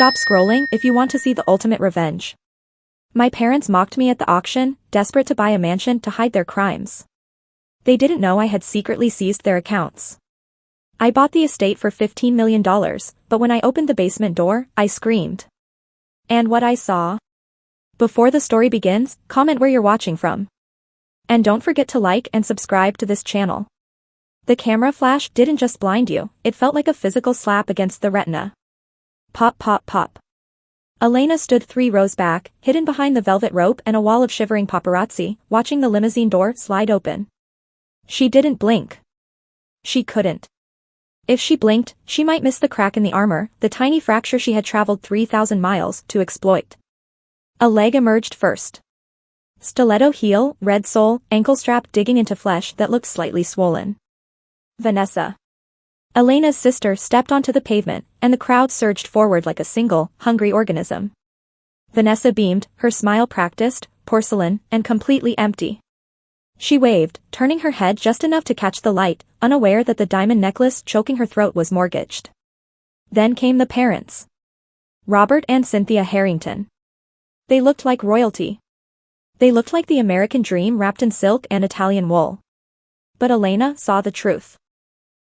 Stop scrolling if you want to see the ultimate revenge. My parents mocked me at the auction, desperate to buy a mansion to hide their crimes. They didn't know I had secretly seized their accounts. I bought the estate for $15 million, but when I opened the basement door, I screamed. And what I saw? Before the story begins, comment where you're watching from. And don't forget to like and subscribe to this channel. The camera flash didn't just blind you, it felt like a physical slap against the retina. Pop pop pop. Elena stood 3 rows back, hidden behind the velvet rope and a wall of shivering paparazzi, watching the limousine door slide open. She didn't blink. She couldn't. If she blinked, she might miss the crack in the armor, the tiny fracture she had traveled 3,000 miles to exploit. A leg emerged first. Stiletto heel, red sole, ankle strap digging into flesh that looked slightly swollen. Vanessa. Elena's sister stepped onto the pavement, and the crowd surged forward like a single, hungry organism. Vanessa beamed, her smile practiced, porcelain, and completely empty. She waved, turning her head just enough to catch the light, unaware that the diamond necklace choking her throat was mortgaged. Then came the parents. Robert and Cynthia Harrington. They looked like royalty. They looked like the American dream wrapped in silk and Italian wool. But Elena saw the truth.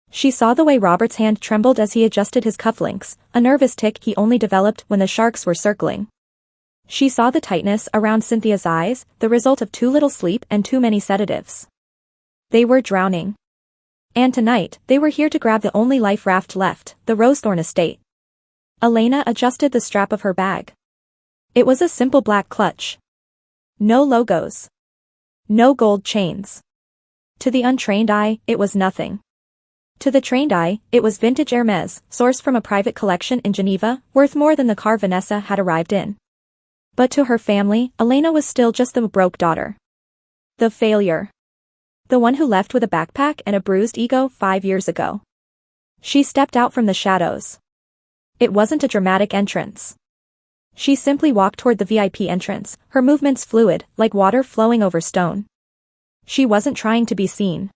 She saw the way Robert's hand trembled as he adjusted his cufflinks, a nervous tic he only developed when the sharks were circling. She saw the tightness around Cynthia's eyes, the result of too little sleep and too many sedatives. They were drowning. And tonight, they were here to grab the only life raft left, the Rosethorn estate. Elena adjusted the strap of her bag. It was a simple black clutch. No logos. No gold chains. To the untrained eye, it was nothing. To the trained eye, it was vintage Hermes, sourced from a private collection in Geneva, worth more than the car Vanessa had arrived in. But to her family, Elena was still just the broke daughter. The failure. The one who left with a backpack and a bruised ego 5 years ago. She stepped out from the shadows. It wasn't a dramatic entrance. She simply walked toward the VIP entrance, her movements fluid, like water flowing over stone. She wasn't trying to be seen.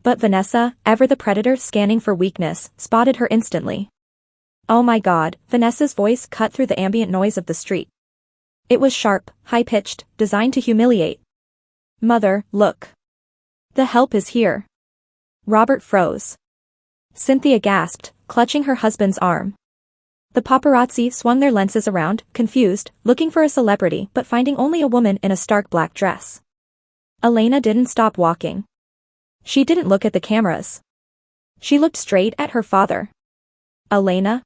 But Vanessa, ever the predator scanning for weakness, spotted her instantly. Oh my God, Vanessa's voice cut through the ambient noise of the street. It was sharp, high-pitched, designed to humiliate. Mother, look. The help is here. Robert froze. Cynthia gasped, clutching her husband's arm. The paparazzi swung their lenses around, confused, looking for a celebrity but finding only a woman in a stark black dress. Elena didn't stop walking. She didn't look at the cameras. She looked straight at her father. Elena?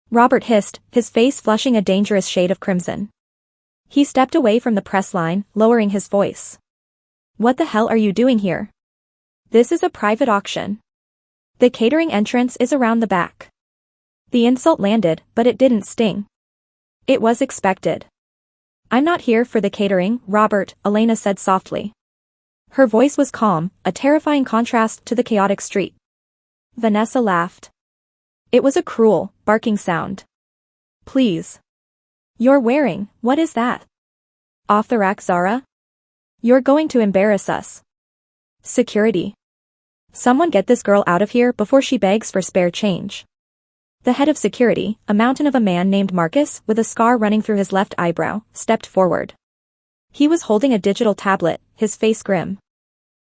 Robert hissed, his face flushing a dangerous shade of crimson. He stepped away from the press line, lowering his voice. What the hell are you doing here? This is a private auction. The catering entrance is around the back. The insult landed, but it didn't sting. It was expected. I'm not here for the catering, Robert, Elena said softly. Her voice was calm, a terrifying contrast to the chaotic street. Vanessa laughed. It was a cruel, barking sound. Please. You're wearing, what is that? Off the rack Zara? You're going to embarrass us. Security. Someone get this girl out of here before she begs for spare change. The head of security, a mountain of a man named Marcus with a scar running through his left eyebrow, stepped forward. He was holding a digital tablet, his face grim.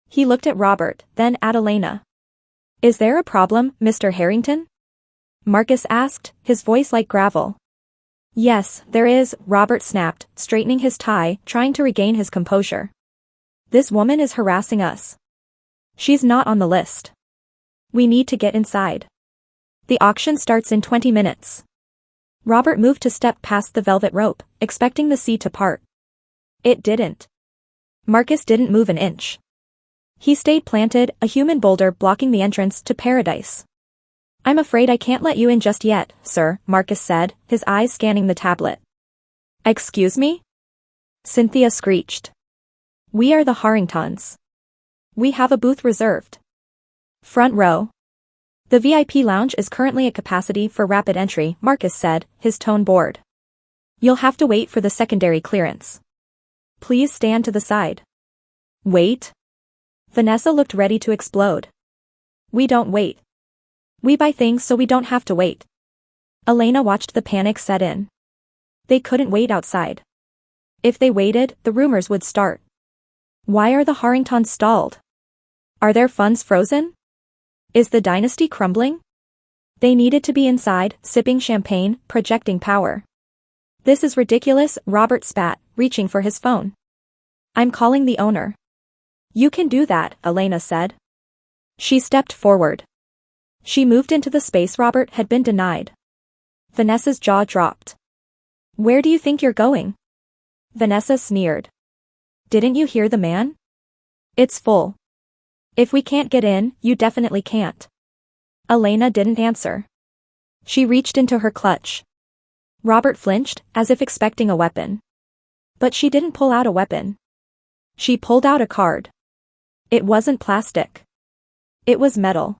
He looked at Robert, then at Elena. Is there a problem, Mr. Harrington? Marcus asked, his voice like gravel. Yes, there is, Robert snapped, straightening his tie, trying to regain his composure. This woman is harassing us. She's not on the list. We need to get inside. The auction starts in 20 minutes. Robert moved to step past the velvet rope, expecting the sea to part. It didn't. Marcus didn't move an inch. He stayed planted, a human boulder blocking the entrance to paradise. I'm afraid I can't let you in just yet, sir, Marcus said, his eyes scanning the tablet. Excuse me? Cynthia screeched. We are the Harringtons. We have a booth reserved. Front row. The VIP lounge is currently at capacity for rapid entry, Marcus said, his tone bored. You'll have to wait for the secondary clearance. Please stand to the side. Wait? Vanessa looked ready to explode. We don't wait. We buy things so we don't have to wait. Elena watched the panic set in. They couldn't wait outside. If they waited, the rumors would start. Why are the Harringtons stalled? Are their funds frozen? Is the dynasty crumbling? They needed to be inside, sipping champagne, projecting power. This is ridiculous, Robert spat, reaching for his phone. I'm calling the owner. You can do that, Elena said. She stepped forward. She moved into the space Robert had been denied. Vanessa's jaw dropped. Where do you think you're going? Vanessa sneered. Didn't you hear the man? It's full. If we can't get in, you definitely can't. Elena didn't answer. She reached into her clutch. Robert flinched, as if expecting a weapon. But she didn't pull out a weapon. She pulled out a card. It wasn't plastic. It was metal.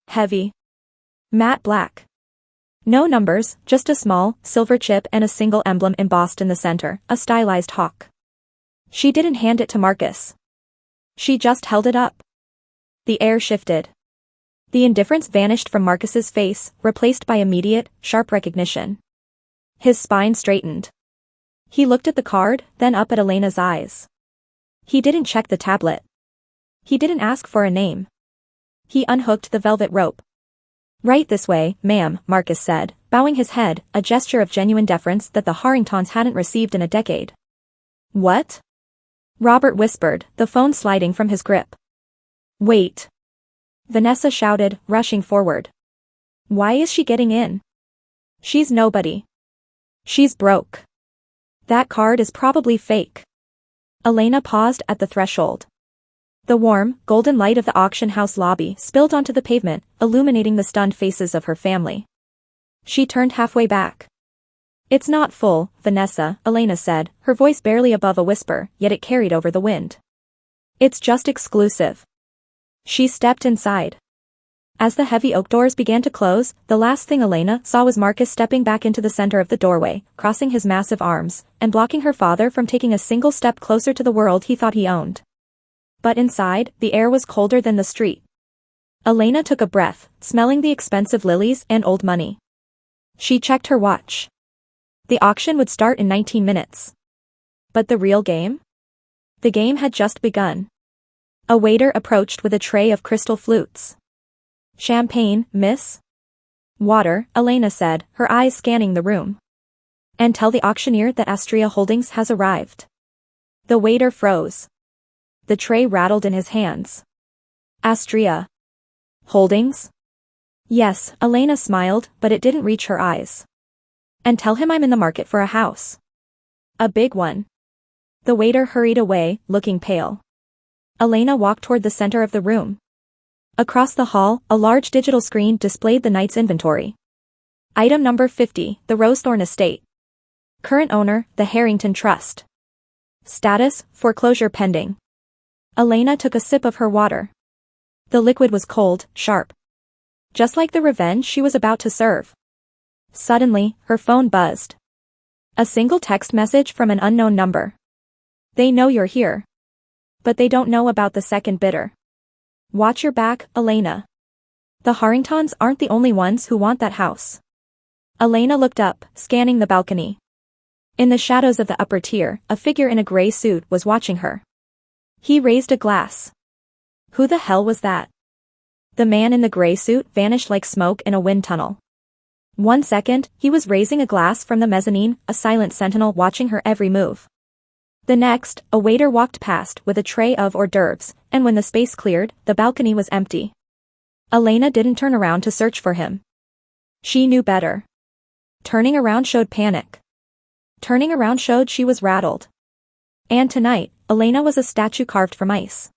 Heavy. Matte black. No numbers, just a small, silver chip and a single emblem embossed in the center, a stylized hawk. She didn't hand it to Marcus. She just held it up. The air shifted. The indifference vanished from Marcus's face, replaced by immediate, sharp recognition. His spine straightened. He looked at the card, then up at Elena's eyes. He didn't check the tablet. He didn't ask for a name. He unhooked the velvet rope. Right this way, ma'am, Marcus said, bowing his head, a gesture of genuine deference that the Harringtons hadn't received in a decade. What? Robert whispered, the phone sliding from his grip. Wait. Vanessa shouted, rushing forward. Why is she getting in? She's nobody. She's broke. That card is probably fake. Elena paused at the threshold. The warm, golden light of the auction house lobby spilled onto the pavement, illuminating the stunned faces of her family. She turned halfway back. It's not full, Vanessa, Elena said, her voice barely above a whisper, yet it carried over the wind. It's just exclusive. She stepped inside. As the heavy oak doors began to close, the last thing Elena saw was Marcus stepping back into the center of the doorway, crossing his massive arms, and blocking her father from taking a single step closer to the world he thought he owned. But inside, the air was colder than the street. Elena took a breath, smelling the expensive lilies and old money. She checked her watch. The auction would start in 19 minutes. But the real game? The game had just begun. A waiter approached with a tray of crystal flutes. Champagne, miss? Water, Elena said, her eyes scanning the room. And tell the auctioneer that Astria Holdings has arrived. The waiter froze. The tray rattled in his hands. Astria Holdings? Yes, Elena smiled, but it didn't reach her eyes. And tell him I'm in the market for a house. A big one. The waiter hurried away, looking pale. Elena walked toward the center of the room. Across the hall, a large digital screen displayed the night's inventory. Item number 50, the Rosethorn Estate. Current owner, the Harrington Trust. Status, foreclosure pending. Elena took a sip of her water. The liquid was cold, sharp. Just like the revenge she was about to serve. Suddenly, her phone buzzed. A single text message from an unknown number. They know you're here. But they don't know about the second bidder. Watch your back, Elena. The Harringtons aren't the only ones who want that house. Elena looked up, scanning the balcony. In the shadows of the upper tier, a figure in a gray suit was watching her. He raised a glass. Who the hell was that? The man in the gray suit vanished like smoke in a wind tunnel. 1 second, he was raising a glass from the mezzanine, a silent sentinel watching her every move. The next, a waiter walked past with a tray of hors d'oeuvres, and when the space cleared, the balcony was empty. Elena didn't turn around to search for him. She knew better. Turning around showed panic. Turning around showed she was rattled. And tonight, Elena was a statue carved from ice.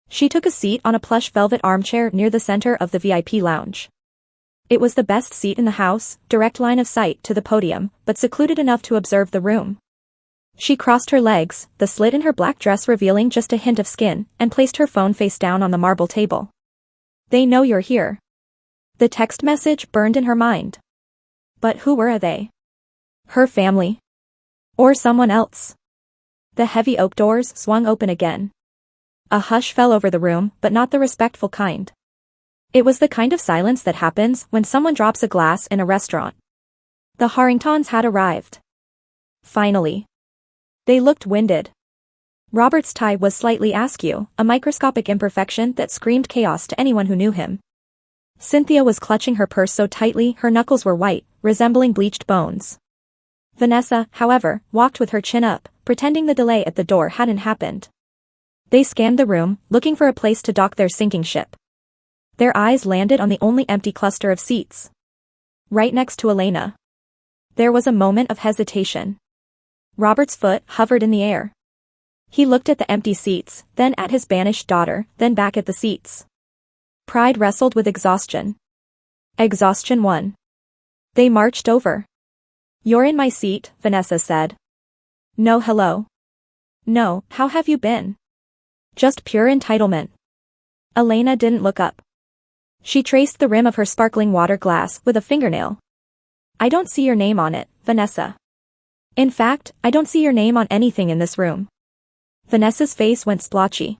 She took a seat on a plush velvet armchair near the center of the VIP lounge. It was the best seat in the house, direct line of sight to the podium, but secluded enough to observe the room. She crossed her legs, the slit in her black dress revealing just a hint of skin, and placed her phone face down on the marble table. They know you're here. The text message burned in her mind. But who were they? Her family? Or someone else? The heavy oak doors swung open again. A hush fell over the room, but not the respectful kind. It was the kind of silence that happens when someone drops a glass in a restaurant, The Harringtons had arrived. Finally. They looked winded. Robert's tie was slightly askew, a microscopic imperfection that screamed chaos to anyone who knew him. Cynthia was clutching her purse so tightly her knuckles were white, resembling bleached bones. Vanessa, however, walked with her chin up, pretending the delay at the door hadn't happened. They scanned the room, looking for a place to dock their sinking ship. Their eyes landed on the only empty cluster of seats. Right next to Elena. There was a moment of hesitation. Robert's foot hovered in the air. He looked at the empty seats, then at his banished daughter, then back at the seats. Pride wrestled with exhaustion. Exhaustion won. They marched over. "You're in my seat," Vanessa said. "No hello. No, how have you been?" "Just pure entitlement." Elena didn't look up. She traced the rim of her sparkling water glass with a fingernail. "I don't see your name on it, Vanessa. In fact, I don't see your name on anything in this room." Vanessa's face went splotchy.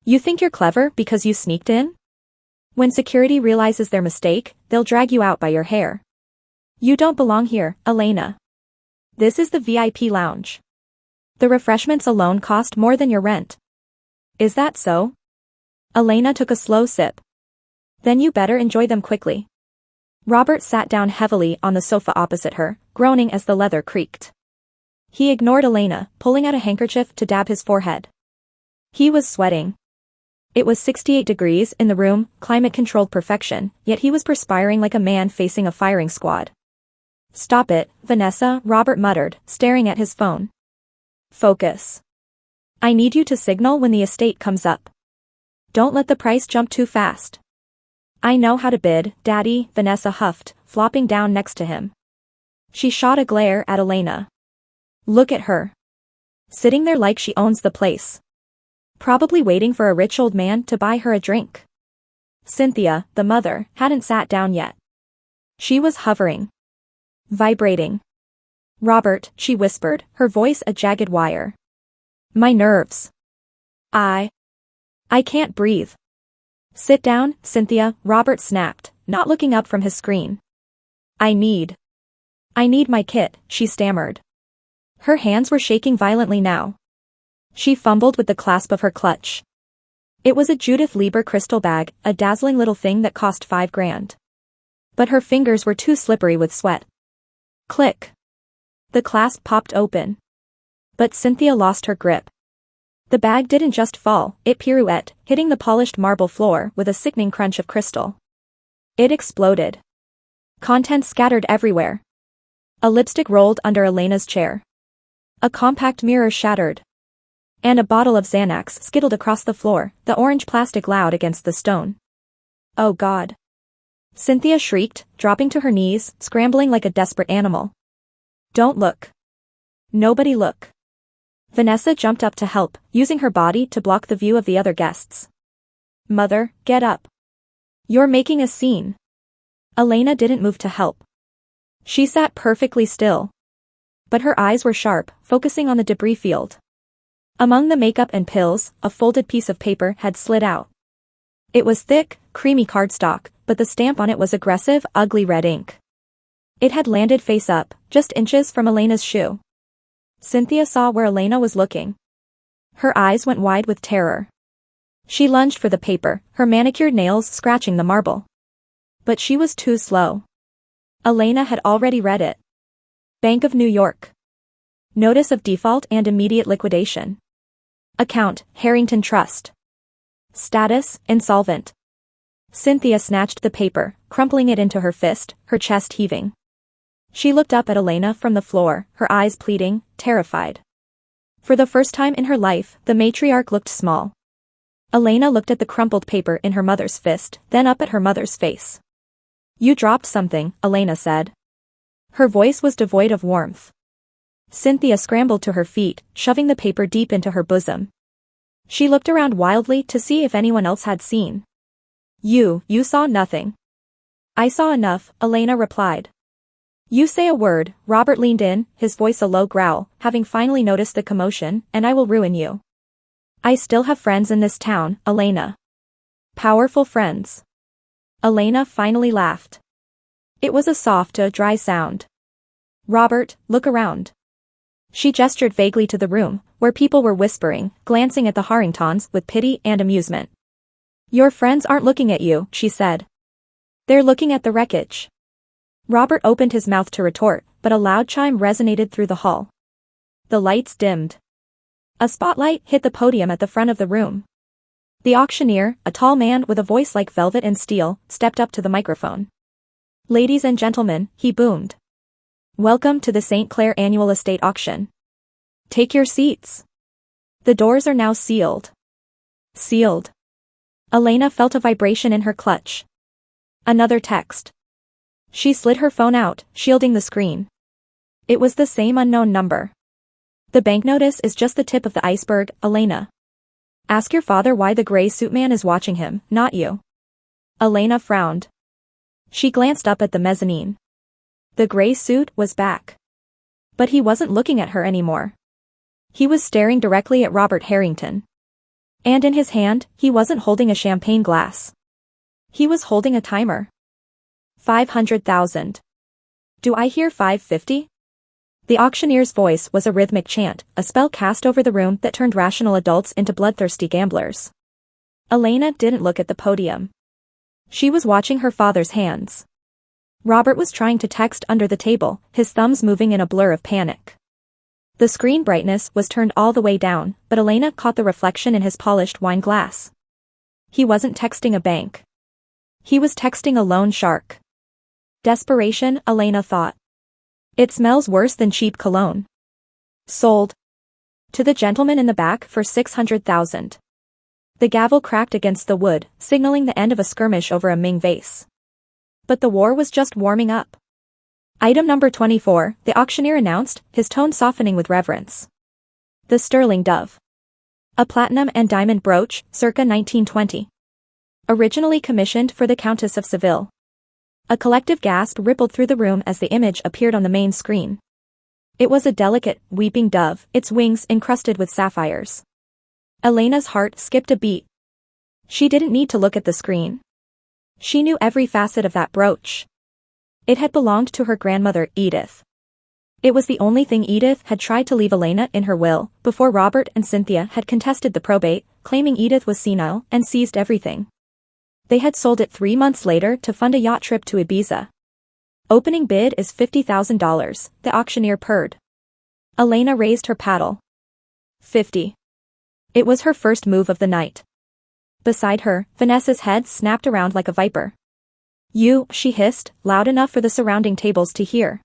"You think you're clever because you sneaked in? When security realizes their mistake, they'll drag you out by your hair. You don't belong here, Elena. This is the VIP lounge. The refreshments alone cost more than your rent." "Is that so?" Elena took a slow sip. "Then you better enjoy them quickly." Robert sat down heavily on the sofa opposite her, groaning as the leather creaked. He ignored Elena, pulling out a handkerchief to dab his forehead. He was sweating. It was 68 degrees in the room, climate-controlled perfection, yet he was perspiring like a man facing a firing squad. "Stop it, Vanessa," Robert muttered, staring at his phone. "Focus. I need you to signal when the estate comes up. Don't let the price jump too fast." "I know how to bid, Daddy," Vanessa huffed, flopping down next to him. She shot a glare at Elena. Look at her. Sitting there like she owns the place. Probably waiting for a rich old man to buy her a drink. Cynthia, the mother, hadn't sat down yet. She was hovering. Vibrating. "Robert," she whispered, her voice a jagged wire. "My nerves. I can't breathe." "Sit down, Cynthia," Robert snapped, not looking up from his screen. I need my kit," she stammered. Her hands were shaking violently now. She fumbled with the clasp of her clutch. It was a Judith Lieber crystal bag, a dazzling little thing that cost $5,000. But her fingers were too slippery with sweat. Click. The clasp popped open. But Cynthia lost her grip. The bag didn't just fall, it pirouetted, hitting the polished marble floor with a sickening crunch of crystal. It exploded. Contents scattered everywhere. A lipstick rolled under Elena's chair. A compact mirror shattered. And a bottle of Xanax skittled across the floor, the orange plastic loud against the stone. "Oh God." Cynthia shrieked, dropping to her knees, scrambling like a desperate animal. "Don't look. Nobody look." Vanessa jumped up to help, using her body to block the view of the other guests. "Mother, get up. You're making a scene." Elena didn't move to help. She sat perfectly still. But her eyes were sharp, focusing on the debris field. Among the makeup and pills, a folded piece of paper had slid out. It was thick, creamy cardstock, but the stamp on it was aggressive, ugly red ink. It had landed face up, just inches from Elena's shoe. Cynthia saw where Elena was looking. Her eyes went wide with terror. She lunged for the paper, her manicured nails scratching the marble. But she was too slow. Elena had already read it. Bank of New York. Notice of default and immediate liquidation. Account, Harrington Trust. Status, insolvent. Cynthia snatched the paper, crumpling it into her fist, her chest heaving. She looked up at Elena from the floor, her eyes pleading, terrified. For the first time in her life, the matriarch looked small. Elena looked at the crumpled paper in her mother's fist, then up at her mother's face. "You dropped something," Elena said. Her voice was devoid of warmth. Cynthia scrambled to her feet, shoving the paper deep into her bosom. She looked around wildly to see if anyone else had seen. You saw nothing." "I saw enough," Elena replied. "You say a word," Robert leaned in, his voice a low growl, having finally noticed the commotion, "and I will ruin you." "I still have friends in this town, Elena. Powerful friends." Elena finally laughed. It was a soft, dry sound. Robert, look around. She gestured vaguely to the room, where people were whispering, glancing at the Harringtons with pity and amusement. Your friends aren't looking at you, she said. They're looking at the wreckage. Robert opened his mouth to retort, but a loud chime resonated through the hall. The lights dimmed. A spotlight hit the podium at the front of the room. The auctioneer, a tall man with a voice like velvet and steel, stepped up to the microphone. Ladies and gentlemen, he boomed. Welcome to the St. Clair Annual Estate Auction. Take your seats. The doors are now sealed. Sealed. Elena felt a vibration in her clutch. Another text. She slid her phone out, shielding the screen. It was the same unknown number. The bank notice is just the tip of the iceberg, Elena. Ask your father why the gray suit man is watching him, not you. Elena frowned. She glanced up at the mezzanine. The gray suit was back. But he wasn't looking at her anymore. He was staring directly at Robert Harrington. And in his hand, he wasn't holding a champagne glass. He was holding a timer. 500,000. Do I hear 550? The auctioneer's voice was a rhythmic chant, a spell cast over the room that turned rational adults into bloodthirsty gamblers. Elena didn't look at the podium. She was watching her father's hands. Robert was trying to text under the table, his thumbs moving in a blur of panic. The screen brightness was turned all the way down, but Elena caught the reflection in his polished wine glass. He wasn't texting a bank. He was texting a loan shark. Desperation, Elena thought. It smells worse than cheap cologne. Sold. To the gentleman in the back for 600,000. The gavel cracked against the wood, signaling the end of a skirmish over a Ming vase. But the war was just warming up. Item number 24, the auctioneer announced, his tone softening with reverence. The sterling dove. A platinum and diamond brooch, circa 1920. Originally commissioned for the Countess of Seville. A collective gasp rippled through the room as the image appeared on the main screen. It was a delicate, weeping dove, its wings encrusted with sapphires. Elena's heart skipped a beat. She didn't need to look at the screen. She knew every facet of that brooch. It had belonged to her grandmother, Edith. It was the only thing Edith had tried to leave Elena in her will, before Robert and Cynthia had contested the probate, claiming Edith was senile, and seized everything. They had sold it 3 months later to fund a yacht trip to Ibiza. Opening bid is $50,000, the auctioneer purred. Elena raised her paddle. 50. It was her first move of the night. Beside her, Vanessa's head snapped around like a viper. You, she hissed, loud enough for the surrounding tables to hear.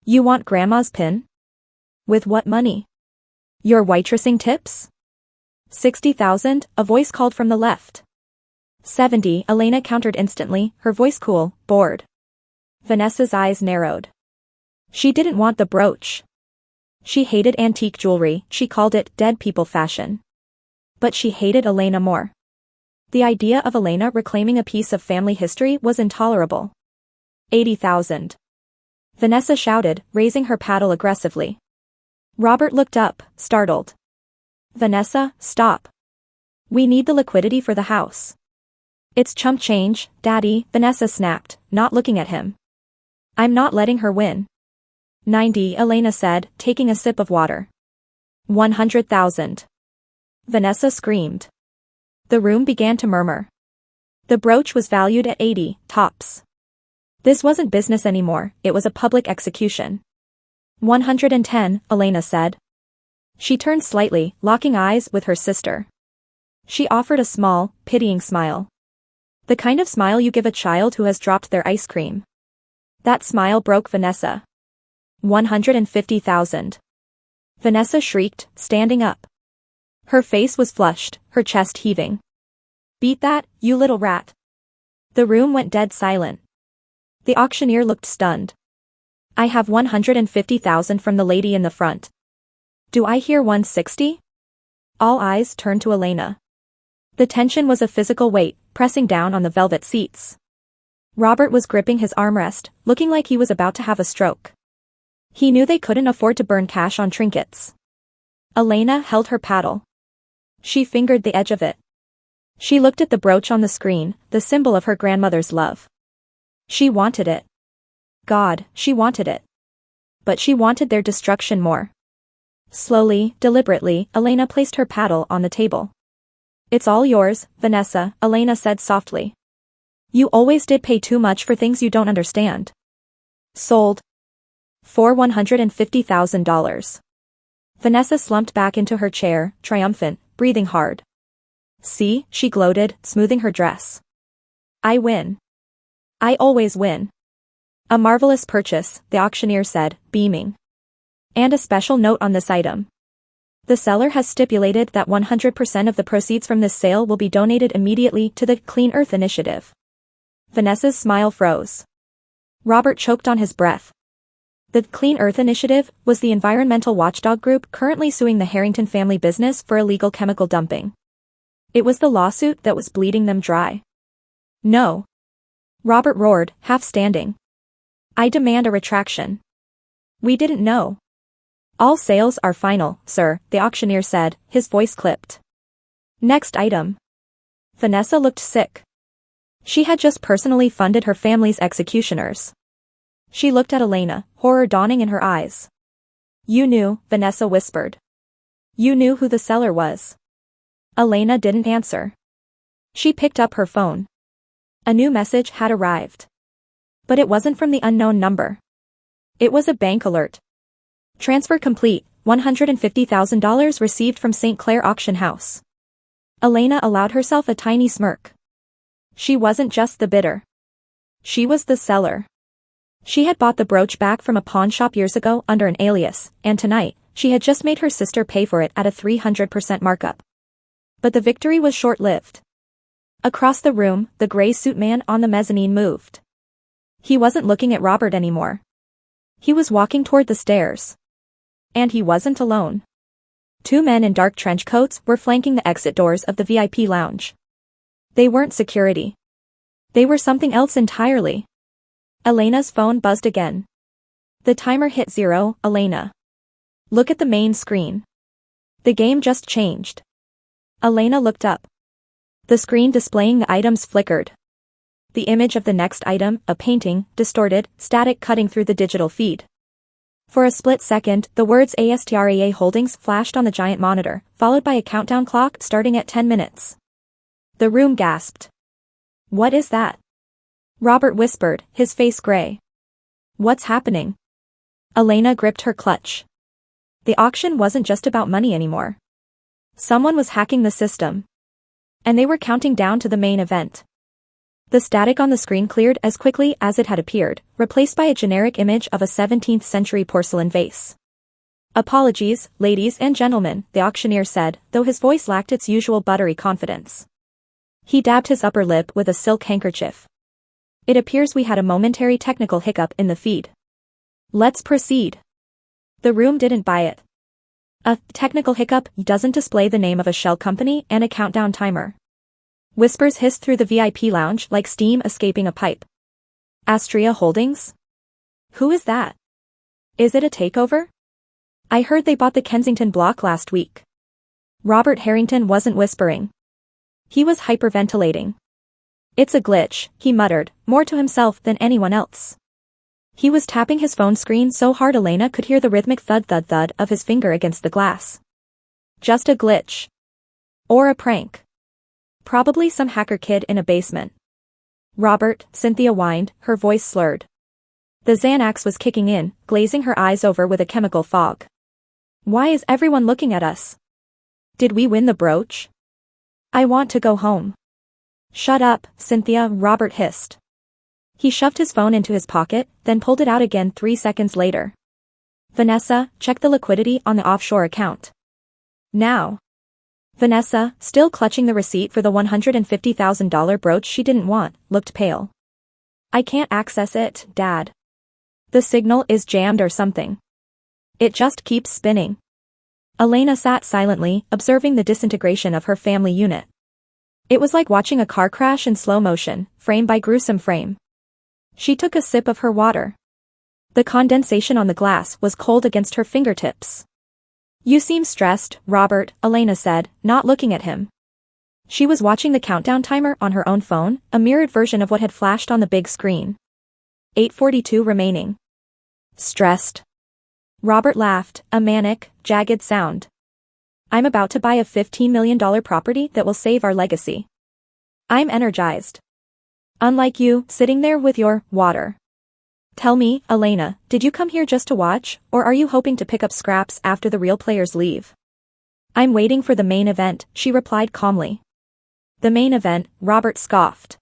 You want Grandma's pin? With what money? Your waitressing tips? 60,000, a voice called from the left. 70, Elena countered instantly, her voice cool, bored. Vanessa's eyes narrowed. She didn't want the brooch. She hated antique jewelry, she called it dead people fashion. But she hated Elena more. The idea of Elena reclaiming a piece of family history was intolerable. 80,000. Vanessa shouted, raising her paddle aggressively. Robert looked up, startled. Vanessa, stop. We need the liquidity for the house. It's chump change, Daddy, Vanessa snapped, not looking at him. I'm not letting her win. 90, Elena said, taking a sip of water. 100,000. Vanessa screamed. The room began to murmur. The brooch was valued at 80, tops. This wasn't business anymore, it was a public execution. 110, Elena said. She turned slightly, locking eyes with her sister. She offered a small, pitying smile. The kind of smile you give a child who has dropped their ice cream. That smile broke Vanessa. 150,000. Vanessa shrieked, standing up. Her face was flushed, her chest heaving. Beat that, you little rat. The room went dead silent. The auctioneer looked stunned. I have 150,000 from the lady in the front. Do I hear 160? All eyes turned to Elena. The tension was a physical weight, pressing down on the velvet seats. Robert was gripping his armrest, looking like he was about to have a stroke. He knew they couldn't afford to burn cash on trinkets. Elena held her paddle. She fingered the edge of it. She looked at the brooch on the screen, the symbol of her grandmother's love. She wanted it. God, she wanted it. but she wanted their destruction more. Slowly, deliberately, Elena placed her paddle on the table. "It's all yours, Vanessa," Elena said softly. "You always did pay too much for things you don't understand." "Sold. For $150,000. Vanessa slumped back into her chair, triumphant, breathing hard. "See," she gloated, smoothing her dress. "I win. I always win." "A marvelous purchase," the auctioneer said, beaming. "And a special note on this item. The seller has stipulated that 100% of the proceeds from this sale will be donated immediately to the Clean Earth Initiative." Vanessa's smile froze. Robert choked on his breath. The Clean Earth Initiative was the environmental watchdog group currently suing the Harrington family business for illegal chemical dumping. It was the lawsuit that was bleeding them dry. "No!" Robert roared, half standing. "I demand a retraction. We didn't know." "All sales are final, sir," the auctioneer said, his voice clipped. "Next item." Vanessa looked sick. She had just personally funded her family's executioners. She looked at Elena, horror dawning in her eyes. "You knew," Vanessa whispered. "You knew who the seller was." Elena didn't answer. She picked up her phone. A new message had arrived. But it wasn't from the unknown number. It was a bank alert. "Transfer complete, $150,000 received from St. Clair Auction House." Elena allowed herself a tiny smirk. She wasn't just the bidder. She was the seller. She had bought the brooch back from a pawn shop years ago under an alias, and tonight, she had just made her sister pay for it at a 300% markup. But the victory was short-lived. Across the room, the gray suit man on the mezzanine moved. He wasn't looking at Robert anymore. He was walking toward the stairs. And he wasn't alone. Two men in dark trench coats were flanking the exit doors of the VIP lounge. They weren't security. They were something else entirely. Elena's phone buzzed again. The timer hit 0, "Elena. Look at the main screen. The game just changed." Elena looked up. The screen displaying the items flickered. The image of the next item, a painting, distorted, static cutting through the digital feed. For a split second, the words ASTRAA Holdings flashed on the giant monitor, followed by a countdown clock starting at 10 minutes. The room gasped. "What is that?" Robert whispered, his face gray. "What's happening?" Elena gripped her clutch. The auction wasn't just about money anymore. Someone was hacking the system. And they were counting down to the main event. The static on the screen cleared as quickly as it had appeared, replaced by a generic image of a 17th century porcelain vase. "Apologies, ladies and gentlemen," the auctioneer said, though his voice lacked its usual buttery confidence. He dabbed his upper lip with a silk handkerchief. "It appears we had a momentary technical hiccup in the feed. Let's proceed." The room didn't buy it. A technical hiccup doesn't display the name of a shell company and a countdown timer. Whispers hissed through the VIP lounge like steam escaping a pipe. "Astria Holdings? Who is that? Is it a takeover? I heard they bought the Kensington block last week." Robert Harrington wasn't whispering. He was hyperventilating. "It's a glitch," he muttered, more to himself than anyone else. He was tapping his phone screen so hard Elena could hear the rhythmic thud-thud-thud of his finger against the glass. Just a glitch. Or a prank. Probably some hacker kid in a basement. "Robert," Cynthia whined, her voice slurred. The Xanax was kicking in, glazing her eyes over with a chemical fog. "Why is everyone looking at us? Did we win the brooch? I want to go home." "Shut up, Cynthia," Robert hissed. He shoved his phone into his pocket, then pulled it out again 3 seconds later. "Vanessa, check the liquidity on the offshore account. Now." Vanessa, still clutching the receipt for the $150,000 brooch she didn't want, looked pale. "I can't access it, Dad. The signal is jammed or something. It just keeps spinning." Elena sat silently, observing the disintegration of her family unit. It was like watching a car crash in slow motion, frame by gruesome frame. She took a sip of her water. The condensation on the glass was cold against her fingertips. "You seem stressed, Robert," Elena said, not looking at him. She was watching the countdown timer on her own phone, a mirrored version of what had flashed on the big screen. 8:42 remaining. "Stressed?" Robert laughed, a manic, jagged sound. I'm about to buy a $15 million property that will save our legacy. I'm energized. Unlike you, sitting there with your water. Tell me, Elena, did you come here just to watch, or are you hoping to pick up scraps after the real players leave? I'm waiting for the main event, she replied calmly. The main event, Robert scoffed.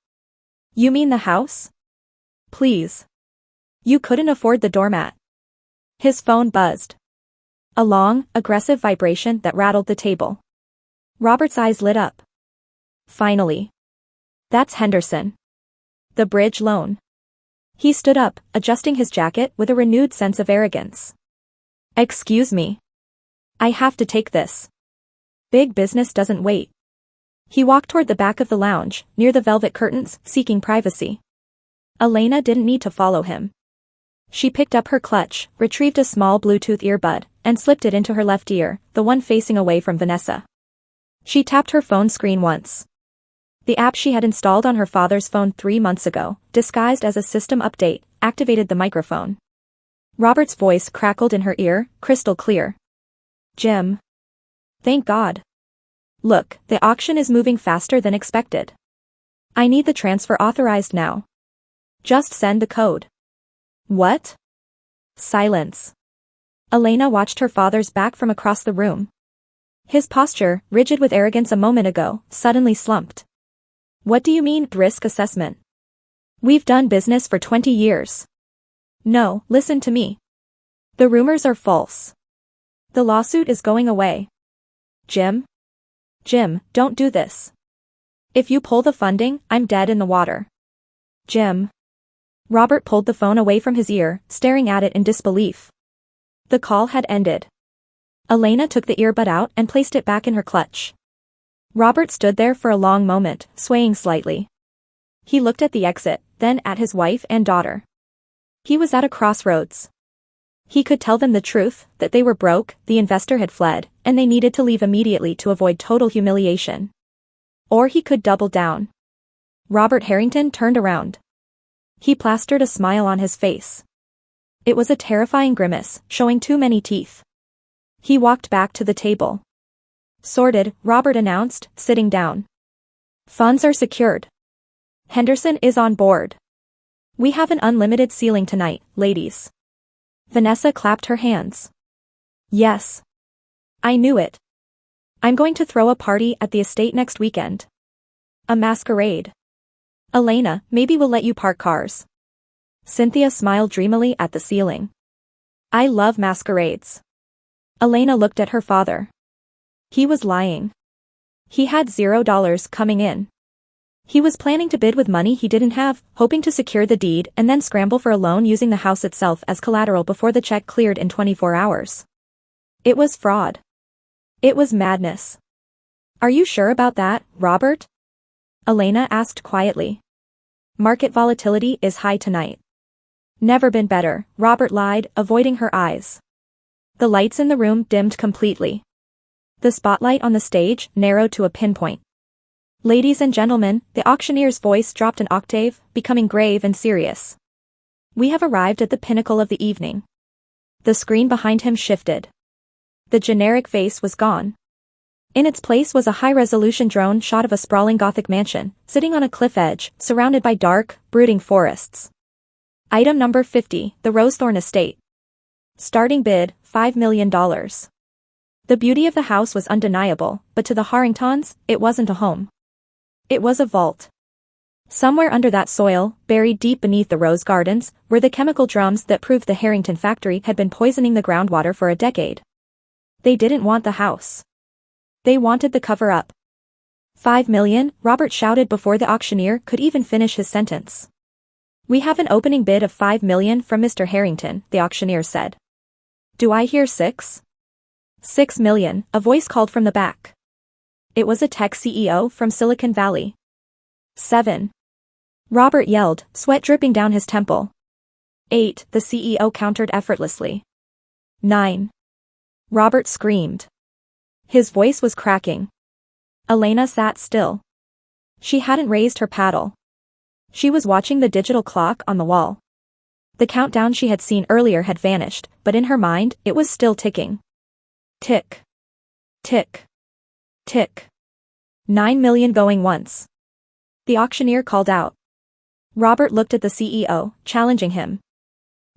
You mean the house? Please. You couldn't afford the doormat. His phone buzzed. A long, aggressive vibration that rattled the table. Robert's eyes lit up. Finally. That's Henderson. The bridge loan. He stood up, adjusting his jacket with a renewed sense of arrogance. Excuse me. I have to take this. Big business doesn't wait. He walked toward the back of the lounge, near the velvet curtains, seeking privacy. Elena didn't need to follow him. She picked up her clutch, retrieved a small Bluetooth earbud, and slipped it into her left ear, the one facing away from Vanessa. She tapped her phone screen once. The app she had installed on her father's phone 3 months ago, disguised as a system update, activated the microphone. Robert's voice crackled in her ear, crystal clear. Jim. Thank God. Look, the auction is moving faster than expected. I need the transfer authorized now. Just send the code. What? Silence. Elena watched her father's back from across the room. His posture, rigid with arrogance a moment ago, suddenly slumped. What do you mean, risk assessment? We've done business for 20 years. No, listen to me. The rumors are false. The lawsuit is going away. Jim? Jim, don't do this. If you pull the funding, I'm dead in the water. Jim. Robert pulled the phone away from his ear, staring at it in disbelief. The call had ended. Elena took the earbud out and placed it back in her clutch. Robert stood there for a long moment, swaying slightly. He looked at the exit, then at his wife and daughter. He was at a crossroads. He could tell them the truth, that they were broke, the investor had fled, and they needed to leave immediately to avoid total humiliation. Or he could double down. Robert Harrington turned around. He plastered a smile on his face. It was a terrifying grimace, showing too many teeth. He walked back to the table. Sorted, Robert announced, sitting down. Funds are secured. Henderson is on board. We have an unlimited ceiling tonight, ladies. Vanessa clapped her hands. Yes. I knew it. I'm going to throw a party at the estate next weekend. A masquerade. Elena, maybe we'll let you park cars. Cynthia smiled dreamily at the ceiling. I love masquerades. Elena looked at her father. He was lying. He had $0 coming in. He was planning to bid with money he didn't have, hoping to secure the deed and then scramble for a loan using the house itself as collateral before the check cleared in 24 hours. It was fraud. It was madness. Are you sure about that, Robert? Elena asked quietly. Market volatility is high tonight. Never been better, Robert lied, avoiding her eyes. The lights in the room dimmed completely. The spotlight on the stage narrowed to a pinpoint. Ladies and gentlemen, the auctioneer's voice dropped an octave, becoming grave and serious. We have arrived at the pinnacle of the evening. The screen behind him shifted. The generic face was gone. In its place was a high-resolution drone shot of a sprawling Gothic mansion, sitting on a cliff edge, surrounded by dark, brooding forests. Item number 50, the Rosethorn Estate. Starting bid, $5 million. The beauty of the house was undeniable, but to the Harringtons, it wasn't a home. It was a vault. Somewhere under that soil, buried deep beneath the rose gardens, were the chemical drums that proved the Harrington factory had been poisoning the groundwater for a decade. They didn't want the house. They wanted the cover-up. $5 million, Robert shouted before the auctioneer could even finish his sentence. We have an opening bid of $5 million from Mr. Harrington, the auctioneer said. Do I hear 6? $6 million, a voice called from the back. It was a tech CEO from Silicon Valley. 7. Robert yelled, sweat dripping down his temple. 8, the CEO countered effortlessly. 9. Robert screamed. His voice was cracking. Elena sat still. She hadn't raised her paddle. She was watching the digital clock on the wall. The countdown she had seen earlier had vanished, but in her mind, it was still ticking. Tick. Tick. Tick. 9 million going once. The auctioneer called out. Robert looked at the CEO, challenging him.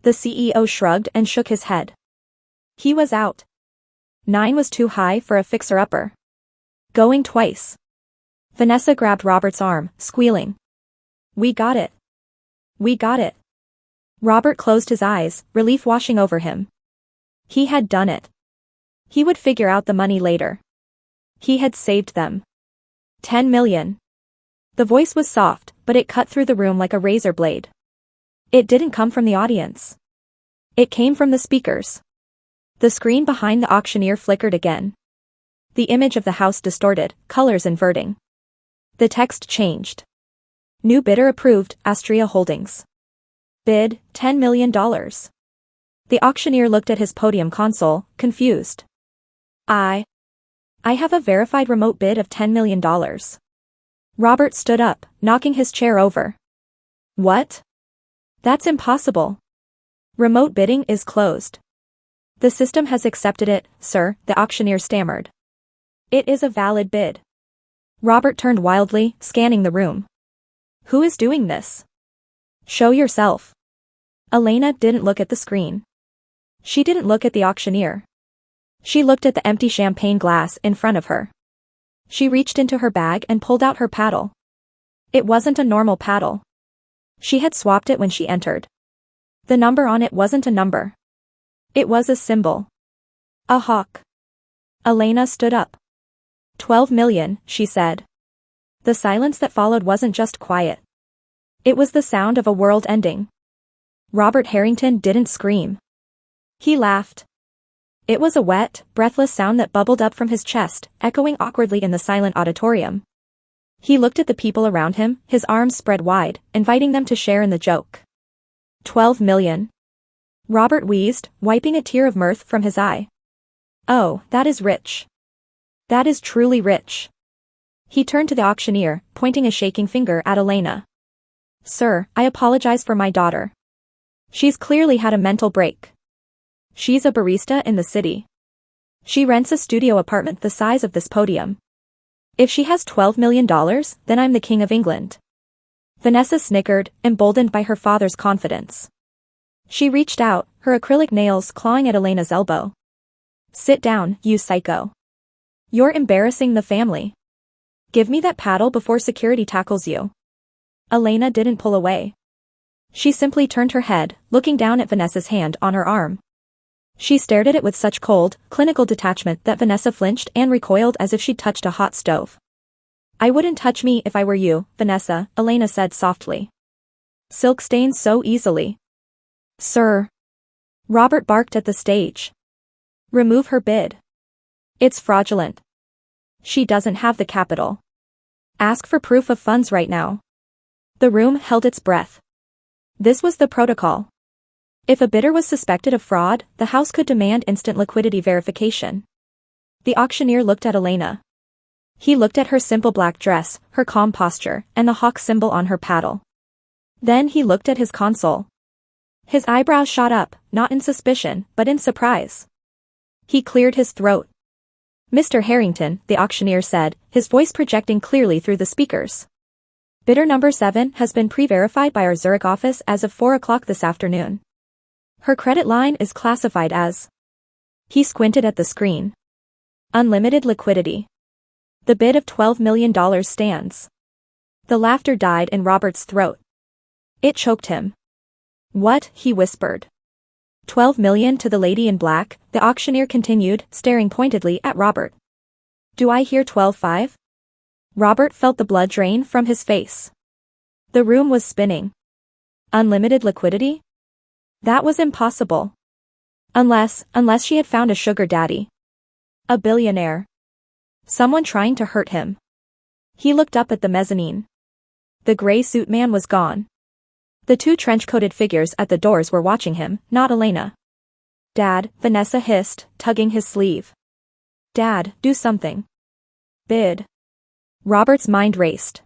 The CEO shrugged and shook his head. He was out. 9 was too high for a fixer-upper. Going twice. Vanessa grabbed Robert's arm, squealing. We got it. We got it. Robert closed his eyes, relief washing over him. He had done it. He would figure out the money later. He had saved them. 10 million. The voice was soft, but it cut through the room like a razor blade. It didn't come from the audience. It came from the speakers. The screen behind the auctioneer flickered again. The image of the house distorted, colors inverting. The text changed. New bidder approved, Astria Holdings. Bid, $10 million. The auctioneer looked at his podium console, confused. I have a verified remote bid of $10 million. Robert stood up, knocking his chair over. What? That's impossible. Remote bidding is closed. The system has accepted it, sir, the auctioneer stammered. It is a valid bid. Robert turned wildly, scanning the room. Who is doing this? Show yourself. Elena didn't look at the screen. She didn't look at the auctioneer. She looked at the empty champagne glass in front of her. She reached into her bag and pulled out her paddle. It wasn't a normal paddle. She had swapped it when she entered. The number on it wasn't a number. It was a symbol. A hawk. Elena stood up. 12 million, she said. The silence that followed wasn't just quiet. It was the sound of a world ending. Robert Harrington didn't scream. He laughed. It was a wet, breathless sound that bubbled up from his chest, echoing awkwardly in the silent auditorium. He looked at the people around him, his arms spread wide, inviting them to share in the joke. 12 million. Robert wheezed, wiping a tear of mirth from his eye. Oh, that is rich. That is truly rich. He turned to the auctioneer, pointing a shaking finger at Elena. Sir, I apologize for my daughter. She's clearly had a mental break. She's a barista in the city. She rents a studio apartment the size of this podium. If she has $12 million, then I'm the King of England. Vanessa snickered, emboldened by her father's confidence. She reached out, her acrylic nails clawing at Elena's elbow. Sit down, you psycho. You're embarrassing the family. Give me that paddle before security tackles you. Elena didn't pull away. She simply turned her head, looking down at Vanessa's hand on her arm. She stared at it with such cold, clinical detachment that Vanessa flinched and recoiled as if she'd touched a hot stove. I wouldn't touch me if I were you, Vanessa, Elena said softly. Silk stains so easily. Sir. Robert barked at the stage. Remove her bid. It's fraudulent. She doesn't have the capital. Ask for proof of funds right now. The room held its breath. This was the protocol. If a bidder was suspected of fraud, the house could demand instant liquidity verification. The auctioneer looked at Elena. He looked at her simple black dress, her calm posture, and the hawk symbol on her paddle. Then he looked at his console. His eyebrows shot up, not in suspicion, but in surprise. He cleared his throat. Mr. Harrington, the auctioneer said, his voice projecting clearly through the speakers. Bidder number 7 has been pre-verified by our Zurich office as of 4 o'clock this afternoon. Her credit line is classified as. He squinted at the screen. Unlimited liquidity. The bid of $12 million stands. The laughter died in Robert's throat. It choked him. What? He whispered. 12 million to the lady in black, the auctioneer continued, staring pointedly at Robert. Do I hear 12.5? Robert felt the blood drain from his face. The room was spinning. Unlimited liquidity? That was impossible. Unless she had found a sugar daddy. A billionaire. Someone trying to hurt him. He looked up at the mezzanine. The gray suit man was gone. The 2 trench-coated figures at the doors were watching him, not Elena. Dad, Vanessa hissed, tugging his sleeve. Dad, do something. Bid. Robert's mind raced.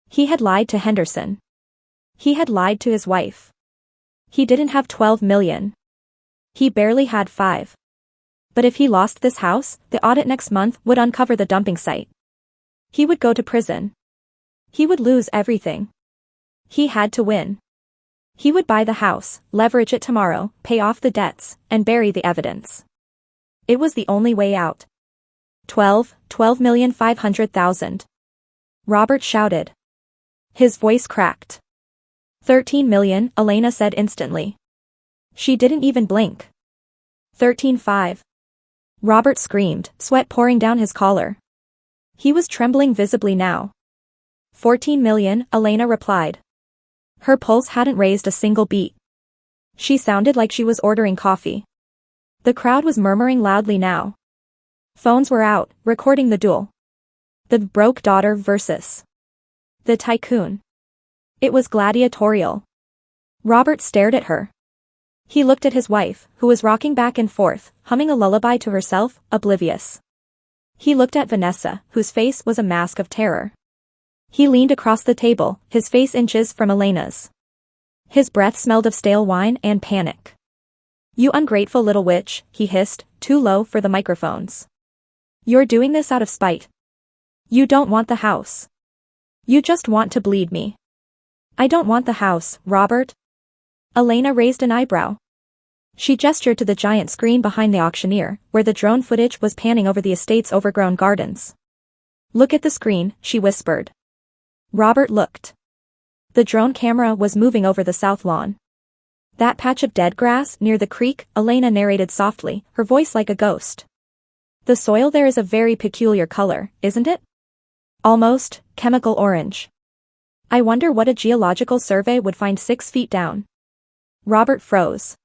He had lied to Henderson. He had lied to his wife. He didn't have 12 million. He barely had 5. But if he lost this house, the audit next month would uncover the dumping site. He would go to prison. He would lose everything. He had to win. He would buy the house, leverage it tomorrow, pay off the debts, and bury the evidence. It was the only way out. 12,500,000. Robert shouted. His voice cracked. 13 million, Elena said instantly. She didn't even blink. 13.5. Robert screamed, sweat pouring down his collar. He was trembling visibly now. 14 million, Elena replied. Her pulse hadn't raised a single beat. She sounded like she was ordering coffee. The crowd was murmuring loudly now. Phones were out, recording the duel. The broke daughter versus the tycoon. It was gladiatorial. Robert stared at her. He looked at his wife, who was rocking back and forth, humming a lullaby to herself, oblivious. He looked at Vanessa, whose face was a mask of terror. He leaned across the table, his face inches from Elena's. His breath smelled of stale wine and panic. You ungrateful little witch, he hissed, too low for the microphones. You're doing this out of spite. You don't want the house. You just want to bleed me. I don't want the house, Robert. Elena raised an eyebrow. She gestured to the giant screen behind the auctioneer, where the drone footage was panning over the estate's overgrown gardens. Look at the screen, she whispered. Robert looked. The drone camera was moving over the south lawn. That patch of dead grass near the creek, Elena narrated softly, her voice like a ghost. The soil there is a very peculiar color, isn't it? Almost chemical orange. I wonder what a geological survey would find 6 feet down. Robert froze.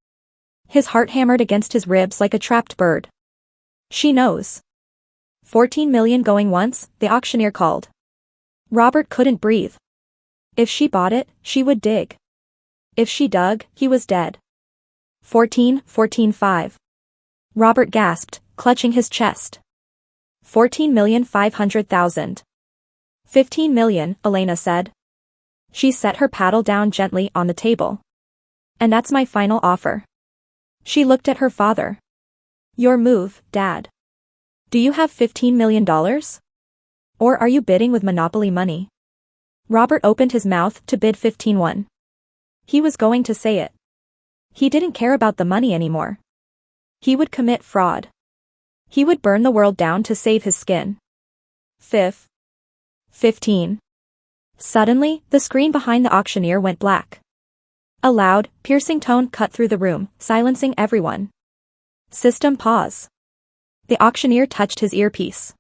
His heart hammered against his ribs like a trapped bird. She knows. 14 million going once, the auctioneer called. Robert couldn't breathe. If she bought it, she would dig. If she dug, he was dead. 14.5. Robert gasped, clutching his chest. 14,500,000. 15 million, Elena said. She set her paddle down gently on the table. And that's my final offer. She looked at her father. Your move, Dad. Do you have $15 million? Or are you bidding with Monopoly money? Robert opened his mouth to bid 15.1. He was going to say it. He didn't care about the money anymore. He would commit fraud. He would burn the world down to save his skin. 15. Suddenly, the screen behind the auctioneer went black. A loud, piercing tone cut through the room, silencing everyone. System pause. The auctioneer touched his earpiece.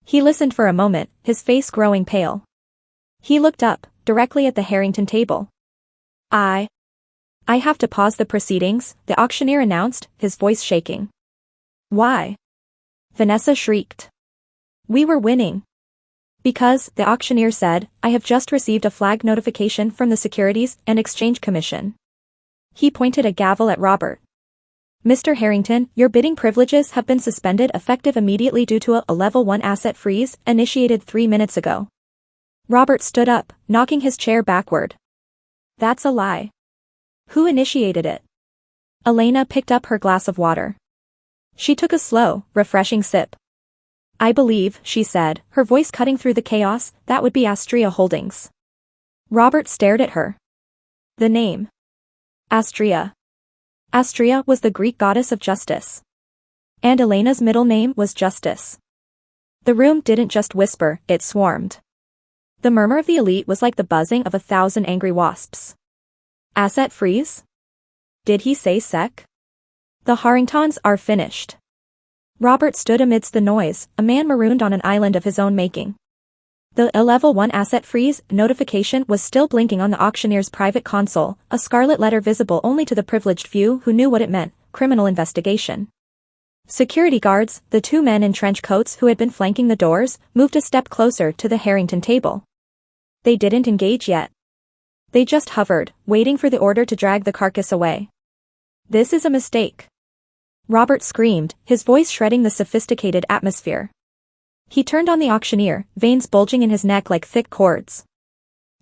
He listened for a moment, his face growing pale. He looked up, directly at the Harrington table. I have to pause the proceedings, the auctioneer announced, his voice shaking. Why? Vanessa shrieked. We were winning. Because, the auctioneer said, I have just received a flag notification from the Securities and Exchange Commission. He pointed a gavel at Robert. Mr. Harrington, your bidding privileges have been suspended effective immediately due to a level 1 asset freeze initiated 3 minutes ago. Robert stood up, knocking his chair backward. That's a lie. Who initiated it? Elena picked up her glass of water. She took a slow, refreshing sip. I believe, she said, her voice cutting through the chaos, that would be Astria Holdings. Robert stared at her. The name. Astria. Astria was the Greek goddess of justice. And Elena's middle name was Justice. The room didn't just whisper, it swarmed. The murmur of the elite was like the buzzing of 1,000 angry wasps. Asset freeze? Did he say sec? The Harringtons are finished. Robert stood amidst the noise, a man marooned on an island of his own making. The level 1 asset freeze notification was still blinking on the auctioneer's private console, a scarlet letter visible only to the privileged few who knew what it meant, criminal investigation. Security guards, the 2 men in trench coats who had been flanking the doors, moved a step closer to the Harrington table. They didn't engage yet. They just hovered, waiting for the order to drag the carcass away. This is a mistake. Robert screamed, his voice shredding the sophisticated atmosphere. He turned on the auctioneer, veins bulging in his neck like thick cords.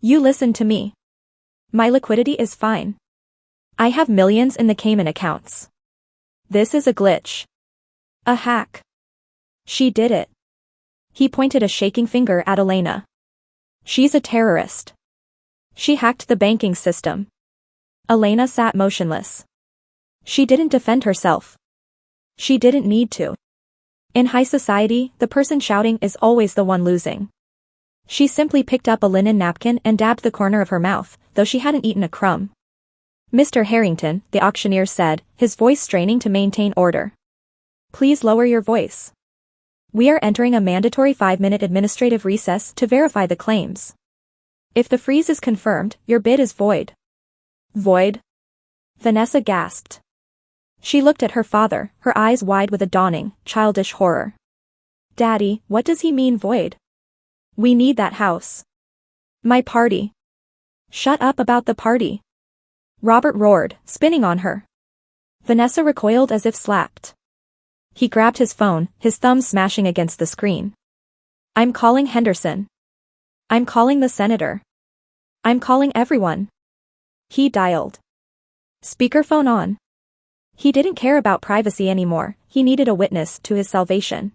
You listen to me. My liquidity is fine. I have millions in the Cayman accounts. This is a glitch. A hack. She did it. He pointed a shaking finger at Elena. She's a terrorist. She hacked the banking system. Elena sat motionless. She didn't defend herself. She didn't need to. In high society, the person shouting is always the one losing. She simply picked up a linen napkin and dabbed the corner of her mouth, though she hadn't eaten a crumb. Mr. Harrington, the auctioneer said, his voice straining to maintain order. Please lower your voice. We are entering a mandatory 5-minute administrative recess to verify the claims. If the freeze is confirmed, your bid is void. Void? Vanessa gasped. She looked at her father, her eyes wide with a dawning, childish horror. Daddy, what does he mean void? We need that house. My party. Shut up about the party. Robert roared, spinning on her. Vanessa recoiled as if slapped. He grabbed his phone, his thumb smashing against the screen. I'm calling Henderson. I'm calling the senator. I'm calling everyone. He dialed. Speakerphone on. He didn't care about privacy anymore, he needed a witness to his salvation.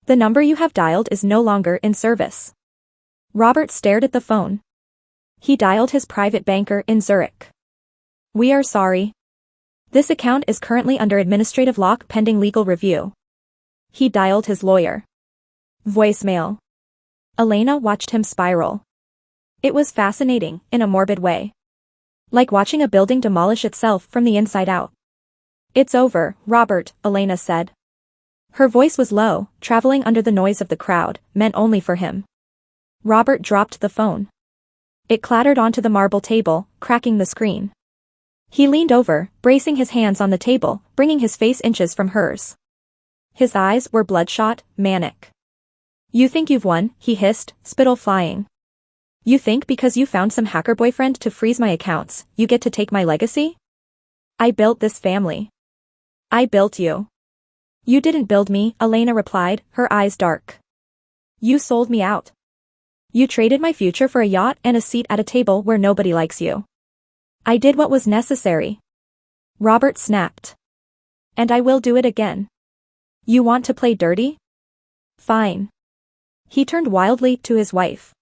The number you have dialed is no longer in service. Robert stared at the phone. He dialed his private banker in Zurich. We are sorry. This account is currently under administrative lock pending legal review. He dialed his lawyer. Voicemail. Elena watched him spiral. It was fascinating, in a morbid way. Like watching a building demolish itself from the inside out. It's over, Robert, Elena said. Her voice was low, traveling under the noise of the crowd, meant only for him. Robert dropped the phone. It clattered onto the marble table, cracking the screen. He leaned over, bracing his hands on the table, bringing his face inches from hers. His eyes were bloodshot, manic. You think you've won, he hissed, spittle flying. You think because you found some hacker boyfriend to freeze my accounts, you get to take my legacy? I built this family. I built you. You didn't build me, Elena replied, her eyes dark. You sold me out. You traded my future for a yacht and a seat at a table where nobody likes you. I did what was necessary. Robert snapped. And I will do it again. You want to play dirty? Fine. He turned wildly to his wife.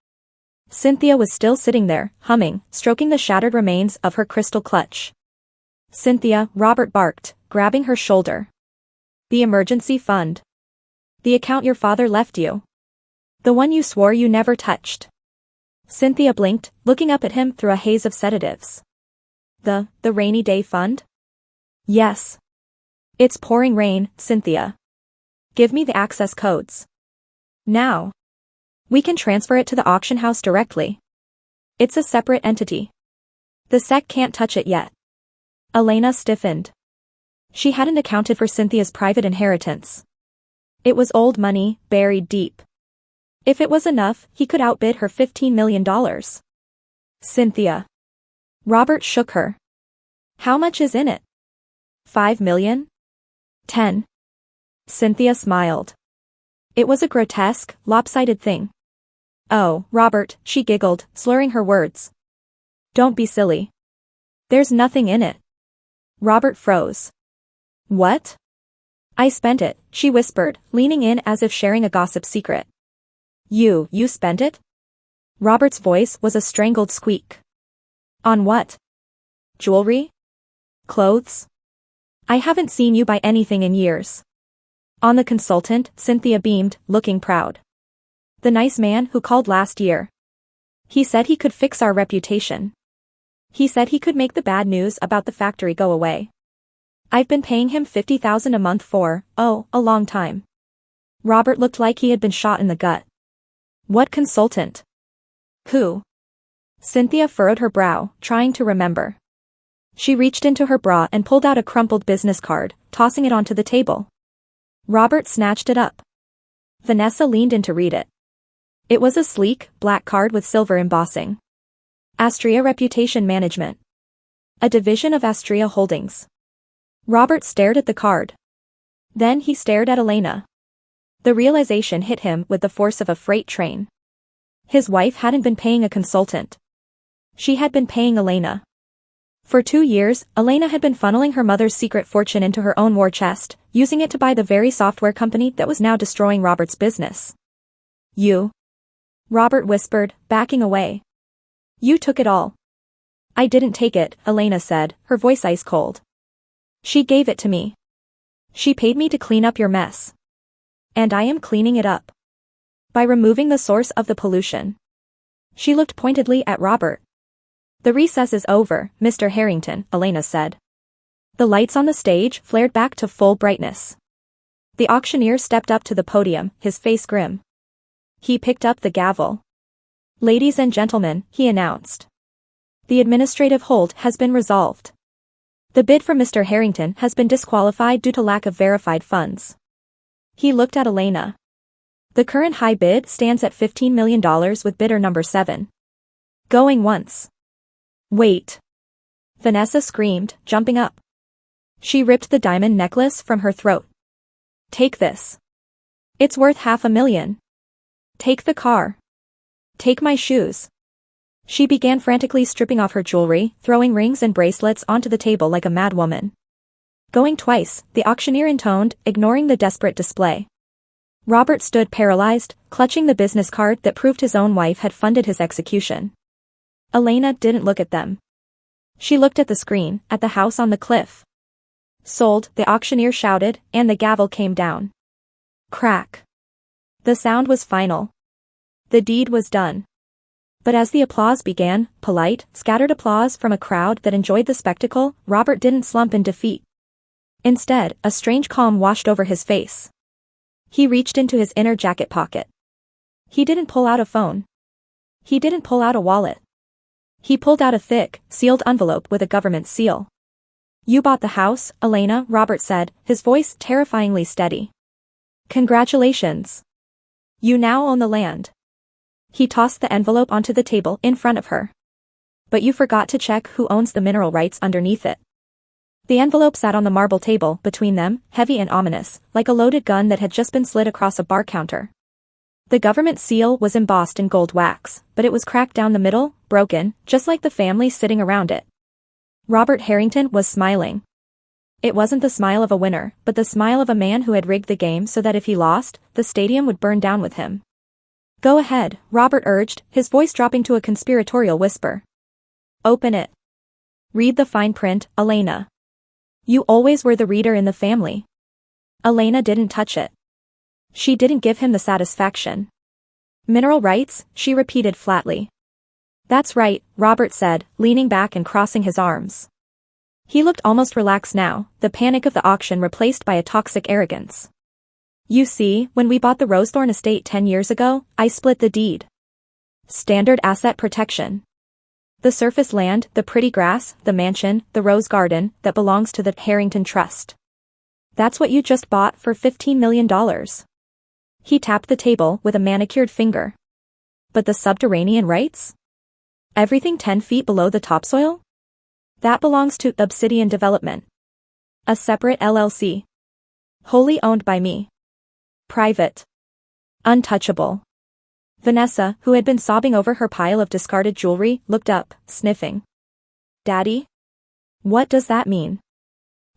Cynthia was still sitting there, humming, stroking the shattered remains of her crystal clutch. Cynthia, Robert barked, grabbing her shoulder. The emergency fund. The account your father left you. The one you swore you never touched. Cynthia blinked, looking up at him through a haze of sedatives. The rainy day fund? Yes. It's pouring rain, Cynthia. Give me the access codes. Now. We can transfer it to the auction house directly. It's a separate entity. The SEC can't touch it yet. Elena stiffened. She hadn't accounted for Cynthia's private inheritance. It was old money, buried deep. If it was enough, he could outbid her $15 million. Cynthia. Robert shook her. How much is in it? 5 million? 10. Cynthia smiled. It was a grotesque, lopsided thing. Oh, Robert, she giggled, slurring her words. Don't be silly. There's nothing in it. Robert froze. What? I spent it, she whispered, leaning in as if sharing a gossip secret. You spent it? Robert's voice was a strangled squeak. On what? Jewelry? Clothes? I haven't seen you buy anything in years. On the consultant, Cynthia beamed, looking proud. The nice man who called last year. He said he could fix our reputation. He said he could make the bad news about the factory go away. I've been paying him $50,000 a month for, a long time. Robert looked like he had been shot in the gut. What consultant? Who? Cynthia furrowed her brow, trying to remember. She reached into her bra and pulled out a crumpled business card, tossing it onto the table. Robert snatched it up. Vanessa leaned in to read it. It was a sleek, black card with silver embossing. Astria Reputation Management. A division of Astria Holdings. Robert stared at the card. Then he stared at Elena. The realization hit him with the force of a freight train. His wife hadn't been paying a consultant. She had been paying Elena. For 2 years, Elena had been funneling her mother's secret fortune into her own war chest, using it to buy the very software company that was now destroying Robert's business. You. Robert whispered, backing away. You took it all. I didn't take it, Elena said, her voice ice cold. She gave it to me. She paid me to clean up your mess. And I am cleaning it up. By removing the source of the pollution. She looked pointedly at Robert. The recess is over, Mr. Harrington, Elena said. The lights on the stage flared back to full brightness. The auctioneer stepped up to the podium, his face grim. He picked up the gavel. Ladies and gentlemen, he announced. The administrative hold has been resolved. The bid for Mr. Harrington has been disqualified due to lack of verified funds. He looked at Elena. The current high bid stands at $15 million with bidder number 7. Going once. Wait. Vanessa screamed, jumping up. She ripped the diamond necklace from her throat. Take this. It's worth $500,000. Take the car. Take my shoes. She began frantically stripping off her jewelry, throwing rings and bracelets onto the table like a mad woman. Going twice, the auctioneer intoned, ignoring the desperate display. Robert stood paralyzed, clutching the business card that proved his own wife had funded his execution. Elena didn't look at them. She looked at the screen, at the house on the cliff. Sold, the auctioneer shouted, and the gavel came down. Crack. The sound was final. The deed was done. But as the applause began, polite, scattered applause from a crowd that enjoyed the spectacle, Robert didn't slump in defeat. Instead, a strange calm washed over his face. He reached into his inner jacket pocket. He didn't pull out a phone. He didn't pull out a wallet. He pulled out a thick, sealed envelope with a government seal. You bought the house, Elena, Robert said, his voice terrifyingly steady. Congratulations. You now own the land. He tossed the envelope onto the table in front of her. But you forgot to check who owns the mineral rights underneath it. The envelope sat on the marble table between them, heavy and ominous, like a loaded gun that had just been slid across a bar counter. The government seal was embossed in gold wax, but it was cracked down the middle, broken, just like the family sitting around it. Robert Harrington was smiling. It wasn't the smile of a winner, but the smile of a man who had rigged the game so that if he lost, the stadium would burn down with him. Go ahead, Robert urged, his voice dropping to a conspiratorial whisper. Open it. Read the fine print, Elena. You always were the reader in the family. Elena didn't touch it. She didn't give him the satisfaction. Mineral rights, she repeated flatly. That's right, Robert said, leaning back and crossing his arms. He looked almost relaxed now, the panic of the auction replaced by a toxic arrogance. You see, when we bought the Rosethorn estate 10 years ago, I split the deed. Standard asset protection. The surface land, the pretty grass, the mansion, the rose garden, that belongs to the Harrington Trust. That's what you just bought for $15 million. He tapped the table with a manicured finger. But the subterranean rights? Everything 10 feet below the topsoil? That belongs to Obsidian Development. A separate LLC. Wholly owned by me. Private. Untouchable. Vanessa, who had been sobbing over her pile of discarded jewelry, looked up, sniffing. Daddy? What does that mean?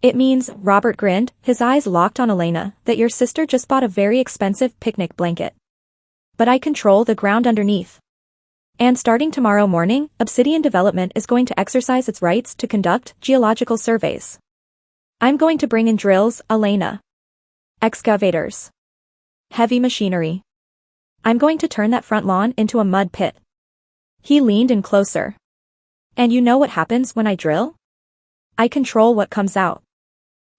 It means, Robert grinned, his eyes locked on Elena, that your sister just bought a very expensive picnic blanket. But I control the ground underneath. And starting tomorrow morning, Obsidian Development is going to exercise its rights to conduct geological surveys. I'm going to bring in drills, Elena. Excavators. Heavy machinery. I'm going to turn that front lawn into a mud pit. He leaned in closer. And you know what happens when I drill? I control what comes out.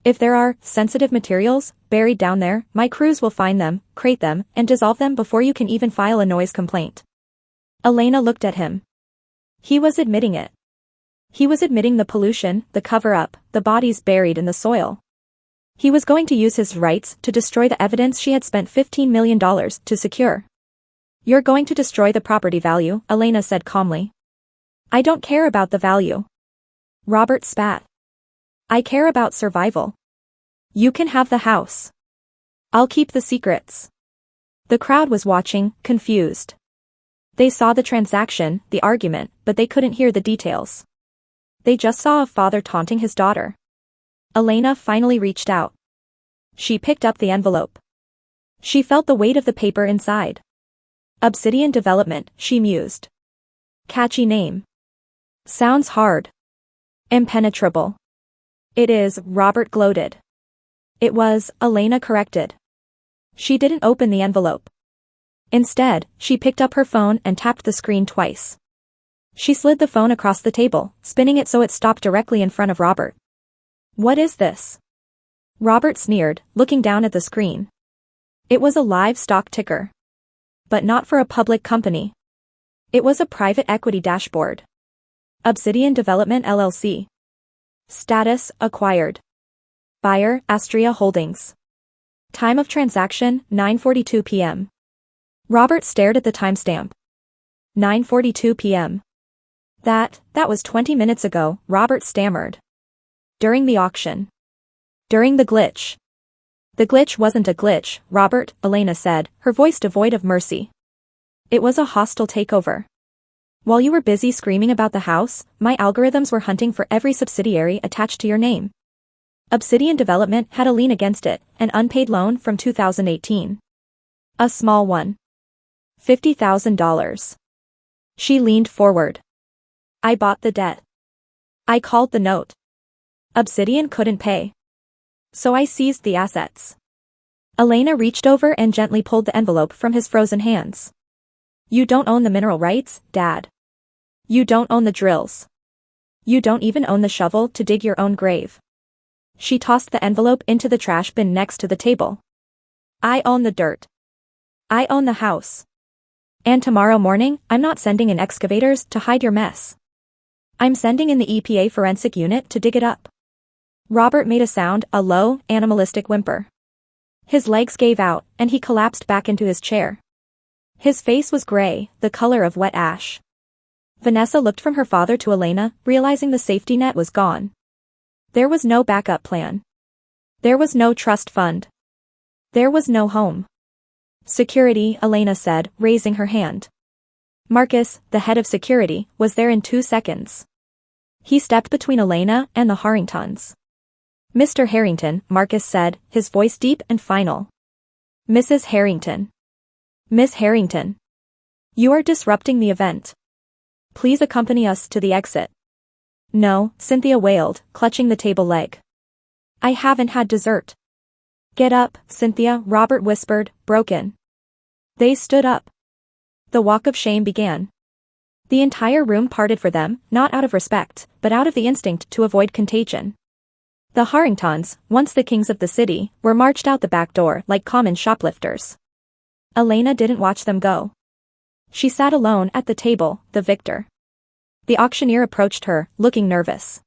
If there are sensitive materials buried down there, my crews will find them, crate them, and dissolve them before you can even file a noise complaint. Elena looked at him. He was admitting it. He was admitting the pollution, the cover-up, the bodies buried in the soil. He was going to use his rights to destroy the evidence she had spent $15 million to secure. You're going to destroy the property value, Elena said calmly. I don't care about the value. Robert spat. I care about survival. You can have the house. I'll keep the secrets. The crowd was watching, confused. They saw the transaction, the argument, but they couldn't hear the details. They just saw a father taunting his daughter. Elena finally reached out. She picked up the envelope. She felt the weight of the paper inside. Obsidian Development, she mused. Catchy name. Sounds hard. Impenetrable. It is, Robert gloated. It was, Elena corrected. She didn't open the envelope. Instead, she picked up her phone and tapped the screen twice. She slid the phone across the table, spinning it so it stopped directly in front of Robert. What is this? Robert sneered, looking down at the screen. It was a live stock ticker. But not for a public company. It was a private equity dashboard. Obsidian Development LLC. Status, acquired. Buyer, Astria Holdings. Time of transaction, 9:42 p.m. Robert stared at the timestamp. 9:42 p.m. That was 20 minutes ago, Robert stammered. During the auction. During the glitch. The glitch wasn't a glitch, Robert, Elena said, her voice devoid of mercy. It was a hostile takeover. While you were busy screaming about the house, my algorithms were hunting for every subsidiary attached to your name. Obsidian Development had a lien against it, an unpaid loan from 2018. A small one. $50,000. She leaned forward. I bought the debt. I called the note. Obsidian couldn't pay. So I seized the assets. Elena reached over and gently pulled the envelope from his frozen hands. You don't own the mineral rights, Dad. You don't own the drills. You don't even own the shovel to dig your own grave. She tossed the envelope into the trash bin next to the table. I own the dirt. I own the house. And tomorrow morning, I'm not sending in excavators to hide your mess. I'm sending in the EPA forensic unit to dig it up. Robert made a sound, a low, animalistic whimper. His legs gave out, and he collapsed back into his chair. His face was gray, the color of wet ash. Vanessa looked from her father to Elena, realizing the safety net was gone. There was no backup plan. There was no trust fund. There was no home. Security, Elena said, raising her hand. Marcus, the head of security, was there in 2 seconds. He stepped between Elena and the Harringtons. Mr. Harrington, Marcus said, his voice deep and final. Mrs. Harrington. Miss Harrington. You are disrupting the event. Please accompany us to the exit. No, Cynthia wailed, clutching the table leg. I haven't had dessert. Get up, Cynthia, Robert whispered, broken. They stood up. The walk of shame began. The entire room parted for them, not out of respect, but out of the instinct to avoid contagion. The Harringtons, once the kings of the city, were marched out the back door like common shoplifters. Elena didn't watch them go. She sat alone at the table, the victor. The auctioneer approached her, looking nervous.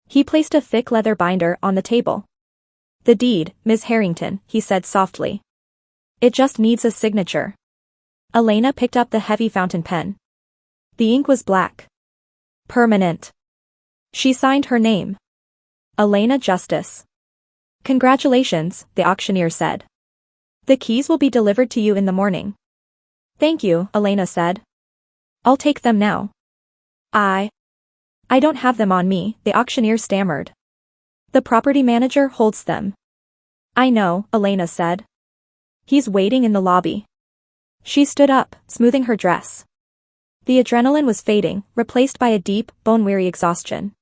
He placed a thick leather binder on the table. The deed, Ms. Harrington, he said softly. It just needs a signature. Elena picked up the heavy fountain pen. The ink was black. Permanent. She signed her name. Elena Justice. Congratulations, the auctioneer said. The keys will be delivered to you in the morning. Thank you, Elena said. I'll take them now. I don't have them on me, the auctioneer stammered. The property manager holds them. I know, Elena said. He's waiting in the lobby. She stood up, smoothing her dress. The adrenaline was fading, replaced by a deep, bone-weary exhaustion.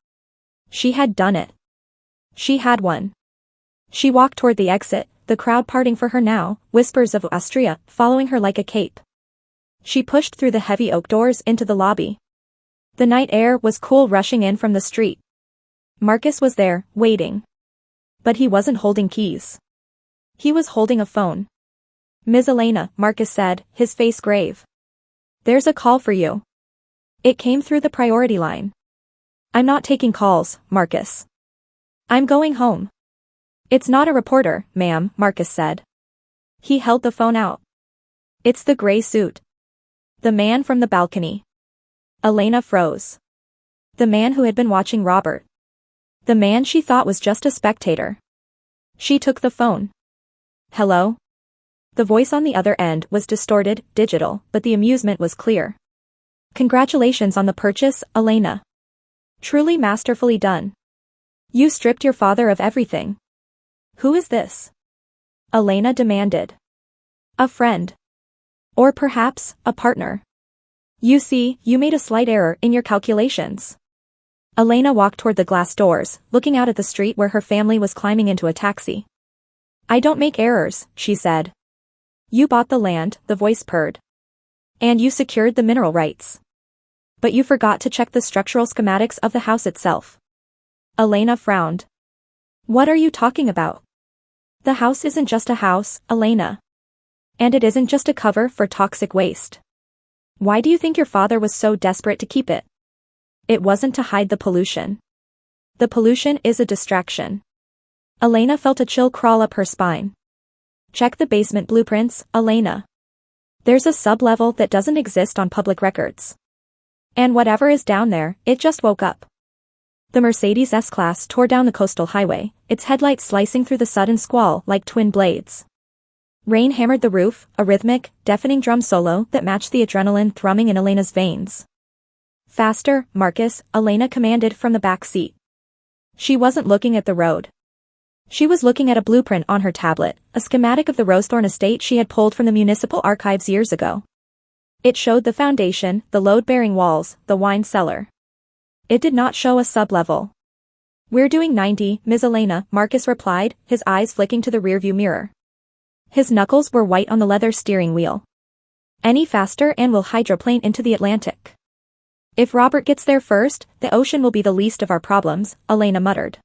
She had done it. She had won. She walked toward the exit, the crowd parting for her now, whispers of Astria following her like a cape. She pushed through the heavy oak doors into the lobby. The night air was cool, rushing in from the street. Marcus was there, waiting. But he wasn't holding keys. He was holding a phone. Ms. Elena, Marcus said, his face grave. There's a call for you. It came through the priority line. I'm not taking calls, Marcus. I'm going home. It's not a reporter, ma'am, Marcus said. He held the phone out. It's the gray suit. The man from the balcony. Elena froze. The man who had been watching Robert. The man she thought was just a spectator. She took the phone. Hello? The voice on the other end was distorted, digital, but the amusement was clear. Congratulations on the purchase, Elena. Truly masterfully done. You stripped your father of everything. Who is this? Elena demanded. A friend. Or perhaps, a partner. You see, you made a slight error in your calculations. Elena walked toward the glass doors, looking out at the street where her family was climbing into a taxi. I don't make errors, she said. You bought the land, the voice purred. And you secured the mineral rights. But you forgot to check the structural schematics of the house itself. Elena frowned. What are you talking about? The house isn't just a house, Elena. And it isn't just a cover for toxic waste. Why do you think your father was so desperate to keep it? It wasn't to hide the pollution. The pollution is a distraction. Elena felt a chill crawl up her spine. Check the basement blueprints, Elena. There's a sub-level that doesn't exist on public records. And whatever is down there, it just woke up. The Mercedes S-Class tore down the coastal highway, its headlights slicing through the sudden squall like twin blades. Rain hammered the roof, a rhythmic, deafening drum solo that matched the adrenaline thrumming in Elena's veins. Faster, Marcus, Elena commanded from the back seat. She wasn't looking at the road. She was looking at a blueprint on her tablet, a schematic of the Rosethorn estate she had pulled from the municipal archives years ago. It showed the foundation, the load-bearing walls, the wine cellar. It did not show a sub-level. We're doing 90, Ms. Elena, Marcus replied, his eyes flicking to the rearview mirror. His knuckles were white on the leather steering wheel. Any faster and we'll hydroplane into the Atlantic. If Robert gets there first, the ocean will be the least of our problems, Elena muttered.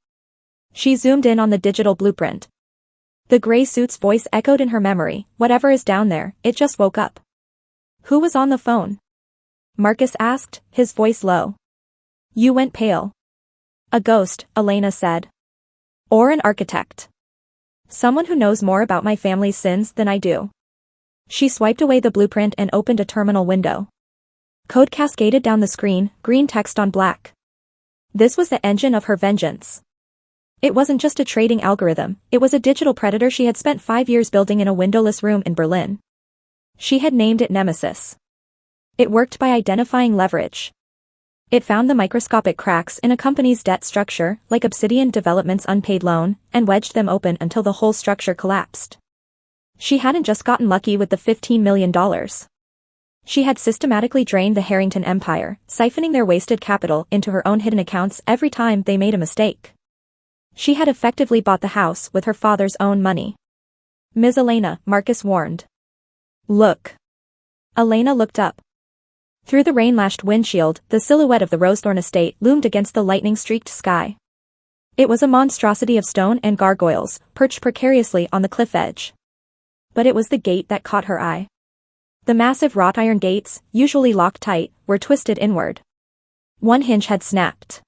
She zoomed in on the digital blueprint. The gray suit's voice echoed in her memory, whatever is down there, it just woke up. Who was on the phone? Marcus asked, his voice low. You went pale. A ghost, Elena said. Or an architect. Someone who knows more about my family's sins than I do. She swiped away the blueprint and opened a terminal window. Code cascaded down the screen, green text on black. This was the engine of her vengeance. It wasn't just a trading algorithm, it was a digital predator she had spent 5 years building in a windowless room in Berlin. She had named it Nemesis. It worked by identifying leverage. It found the microscopic cracks in a company's debt structure, like Obsidian Development's unpaid loan, and wedged them open until the whole structure collapsed. She hadn't just gotten lucky with the $15 million. She had systematically drained the Harrington empire, siphoning their wasted capital into her own hidden accounts every time they made a mistake. She had effectively bought the house with her father's own money. Ms. Elena, Marcus warned. Look. Elena looked up. Through the rain-lashed windshield, the silhouette of the Rosethorn estate loomed against the lightning-streaked sky. It was a monstrosity of stone and gargoyles, perched precariously on the cliff edge. But it was the gate that caught her eye. The massive wrought iron gates, usually locked tight, were twisted inward. One hinge had snapped.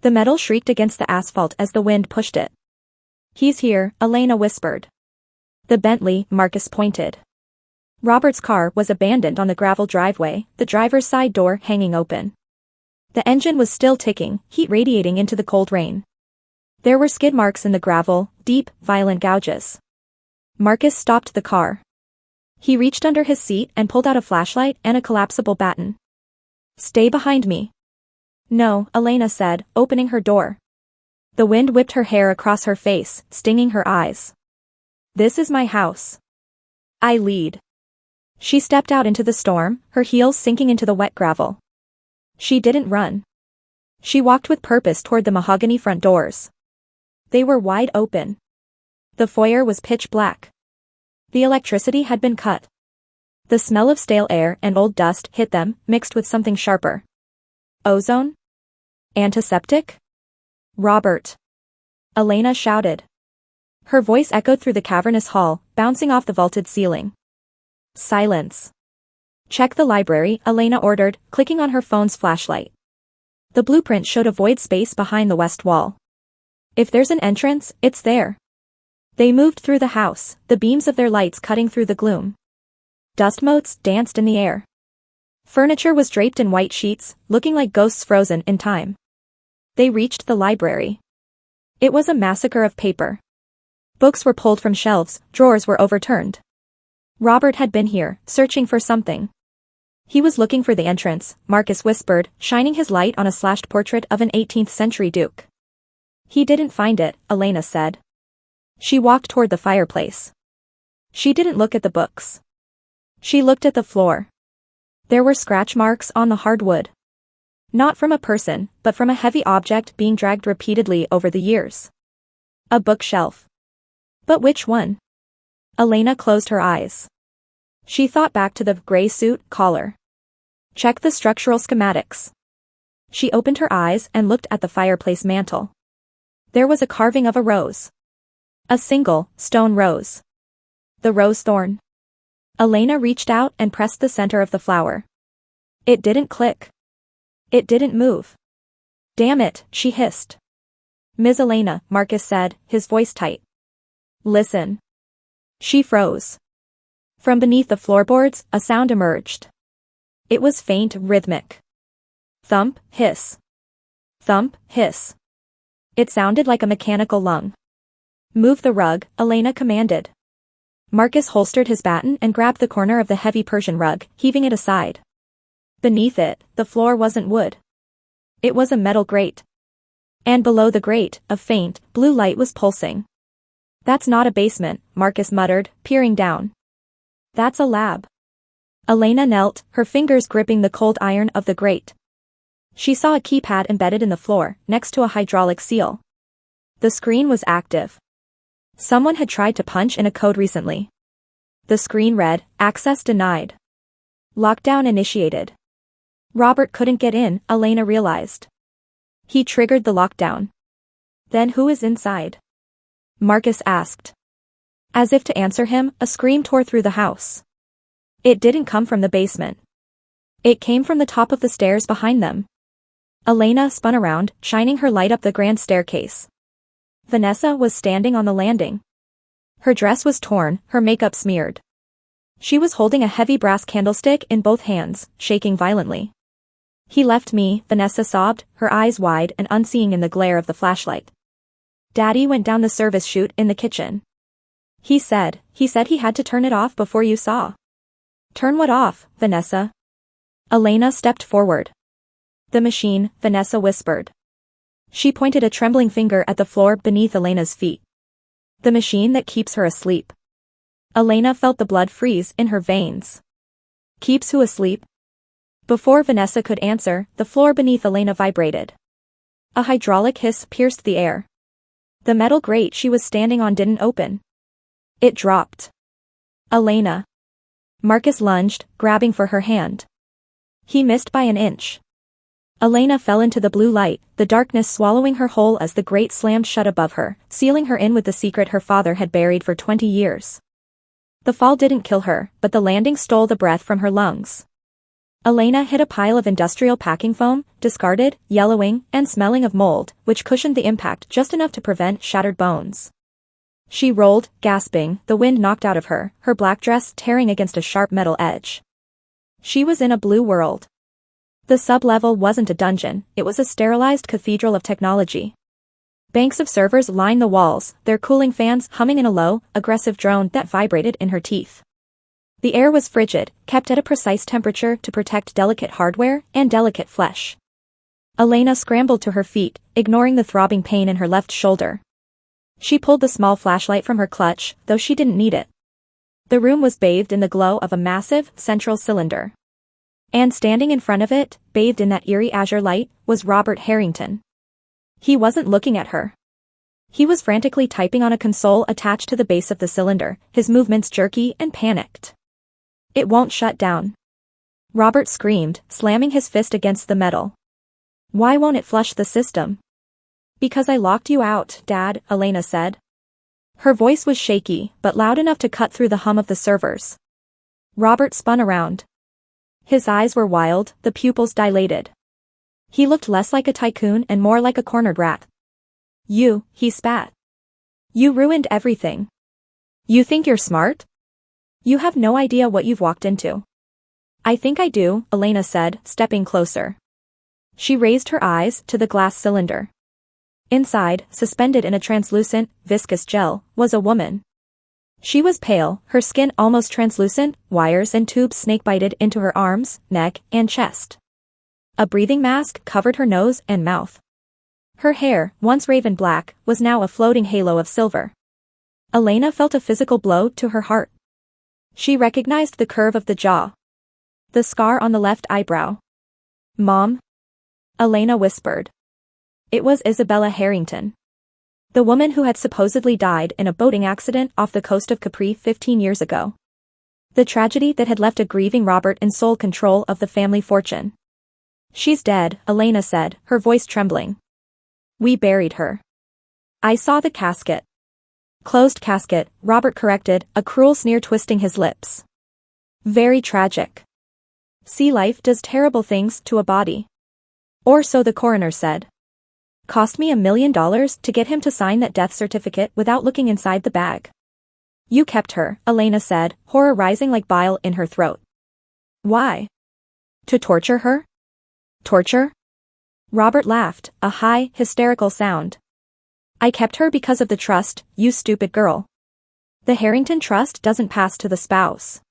The metal shrieked against the asphalt as the wind pushed it. He's here, Elena whispered. The Bentley, Marcus pointed. Robert's car was abandoned on the gravel driveway, the driver's side door hanging open. The engine was still ticking, heat radiating into the cold rain. There were skid marks in the gravel, deep, violent gouges. Marcus stopped the car. He reached under his seat and pulled out a flashlight and a collapsible baton. Stay behind me. No, Elena said, opening her door. The wind whipped her hair across her face, stinging her eyes. This is my house. I lead. She stepped out into the storm, her heels sinking into the wet gravel. She didn't run. She walked with purpose toward the mahogany front doors. They were wide open. The foyer was pitch black. The electricity had been cut. The smell of stale air and old dust hit them, mixed with something sharper. Ozone? Antiseptic? Robert. Elena shouted. Her voice echoed through the cavernous hall, bouncing off the vaulted ceiling. Silence. Check the library, Elena ordered, clicking on her phone's flashlight. The blueprint showed a void space behind the west wall. If there's an entrance, it's there. They moved through the house, the beams of their lights cutting through the gloom. Dust motes danced in the air. Furniture was draped in white sheets, looking like ghosts frozen in time. They reached the library. It was a massacre of paper. Books were pulled from shelves, drawers were overturned. Robert had been here, searching for something. He was looking for the entrance, Marcus whispered, shining his light on a slashed portrait of an 18th-century duke. He didn't find it, Elena said. She walked toward the fireplace. She didn't look at the books. She looked at the floor. There were scratch marks on the hardwood. Not from a person, but from a heavy object being dragged repeatedly over the years. A bookshelf. But which one? Elena closed her eyes. She thought back to the gray suit collar. Check the structural schematics. She opened her eyes and looked at the fireplace mantel. There was a carving of a rose. A single, stone rose. The rose thorn. Elena reached out and pressed the center of the flower. It didn't click. It didn't move. Damn it, she hissed. Ms. Elena, Marcus said, his voice tight. Listen. She froze. From beneath the floorboards, a sound emerged. It was faint, rhythmic. Thump, hiss. Thump, hiss. It sounded like a mechanical lung. Move the rug, Elena commanded. Marcus holstered his baton and grabbed the corner of the heavy Persian rug, heaving it aside. Beneath it, the floor wasn't wood. It was a metal grate. And below the grate, a faint, blue light was pulsing. That's not a basement, Marcus muttered, peering down. That's a lab. Elena knelt, her fingers gripping the cold iron of the grate. She saw a keypad embedded in the floor, next to a hydraulic seal. The screen was active. Someone had tried to punch in a code recently. The screen read, access denied. Lockdown initiated. Robert couldn't get in, Elena realized. He triggered the lockdown. Then who is inside? Marcus asked. As if to answer him, a scream tore through the house. It didn't come from the basement. It came from the top of the stairs behind them. Elena spun around, shining her light up the grand staircase. Vanessa was standing on the landing. Her dress was torn, her makeup smeared. She was holding a heavy brass candlestick in both hands, shaking violently. He left me, Vanessa sobbed, her eyes wide and unseeing in the glare of the flashlight. Daddy went down the service chute in the kitchen. He said he had to turn it off before you saw. Turn what off, Vanessa? Elena stepped forward. The machine, Vanessa whispered. She pointed a trembling finger at the floor beneath Elena's feet. The machine that keeps her asleep. Elena felt the blood freeze in her veins. Keeps who asleep? Before Vanessa could answer, the floor beneath Elena vibrated. A hydraulic hiss pierced the air. The metal grate she was standing on didn't open. It dropped. Elena. Marcus lunged, grabbing for her hand. He missed by an inch. Elena fell into the blue light, the darkness swallowing her whole as the grate slammed shut above her, sealing her in with the secret her father had buried for 20 years. The fall didn't kill her, but the landing stole the breath from her lungs. Elena hit a pile of industrial packing foam, discarded, yellowing, and smelling of mold, which cushioned the impact just enough to prevent shattered bones. She rolled, gasping, the wind knocked out of her, her black dress tearing against a sharp metal edge. She was in a blue world. The sub-level wasn't a dungeon, it was a sterilized cathedral of technology. Banks of servers lined the walls, their cooling fans humming in a low, aggressive drone that vibrated in her teeth. The air was frigid, kept at a precise temperature to protect delicate hardware and delicate flesh. Elena scrambled to her feet, ignoring the throbbing pain in her left shoulder. She pulled the small flashlight from her clutch, though she didn't need it. The room was bathed in the glow of a massive, central cylinder. And standing in front of it, bathed in that eerie azure light, was Robert Harrington. He wasn't looking at her. He was frantically typing on a console attached to the base of the cylinder, his movements jerky and panicked. It won't shut down. Robert screamed, slamming his fist against the metal. Why won't it flush the system? Because I locked you out, Dad, Elena said. Her voice was shaky, but loud enough to cut through the hum of the servers. Robert spun around. His eyes were wild, the pupils dilated. He looked less like a tycoon and more like a cornered rat. You, he spat. You ruined everything. You think you're smart? You have no idea what you've walked into. I think I do, Elena said, stepping closer. She raised her eyes to the glass cylinder. Inside, suspended in a translucent, viscous gel, was a woman. She was pale, her skin almost translucent, wires and tubes snake-bited into her arms, neck, and chest. A breathing mask covered her nose and mouth. Her hair, once raven black, was now a floating halo of silver. Elena felt a physical blow to her heart. She recognized the curve of the jaw. The scar on the left eyebrow. "Mom?" Elena whispered. It was Isabella Harrington. The woman who had supposedly died in a boating accident off the coast of Capri 15 years ago. The tragedy that had left a grieving Robert in sole control of the family fortune. "She's dead," Elena said, her voice trembling. "We buried her." "I saw the casket." "Closed casket," Robert corrected, a cruel sneer twisting his lips. "Very tragic. Sea life does terrible things to a body." Or so the coroner said. "Cost me $1 million to get him to sign that death certificate without looking inside the bag." "You kept her," Elena said, horror rising like bile in her throat. "Why? To torture her?" "Torture?" Robert laughed, a high, hysterical sound. "I kept her because of the trust, you stupid girl. The Harrington trust doesn't pass to the spouse.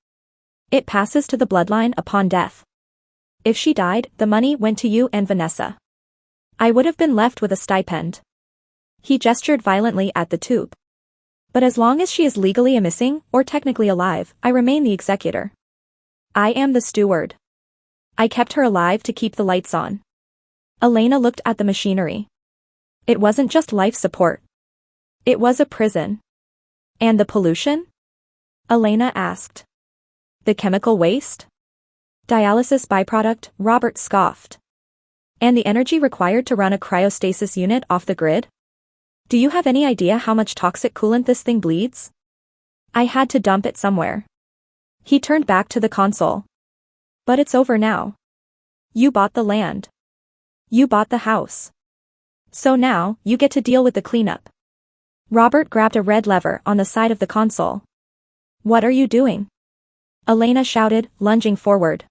It passes to the bloodline upon death. If she died, the money went to you and Vanessa. I would have been left with a stipend." He gestured violently at the tube. "But as long as she is legally missing, or technically alive, I remain the executor. I am the steward. I kept her alive to keep the lights on." Elena looked at the machinery. It wasn't just life support. It was a prison. "And the pollution?" Elena asked. "The chemical waste?" "Dialysis byproduct," Robert scoffed. "And the energy required to run a cryostasis unit off the grid? Do you have any idea how much toxic coolant this thing bleeds? I had to dump it somewhere." He turned back to the console. "But it's over now. You bought the land. You bought the house. So now, you get to deal with the cleanup." Robert grabbed a red lever on the side of the console. "What are you doing?" Elena shouted, lunging forward.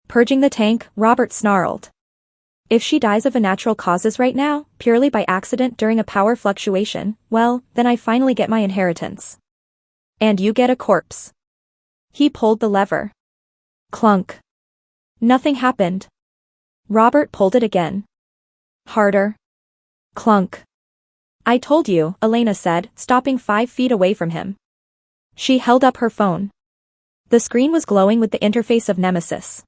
"Purging the tank," Robert snarled. "If she dies of natural causes right now, purely by accident during a power fluctuation, well, then I finally get my inheritance. And you get a corpse." He pulled the lever. Clunk. Nothing happened. Robert pulled it again. Harder. Clunk. "I told you," Elena said, stopping 5 feet away from him. She held up her phone. The screen was glowing with the interface of Nemesis.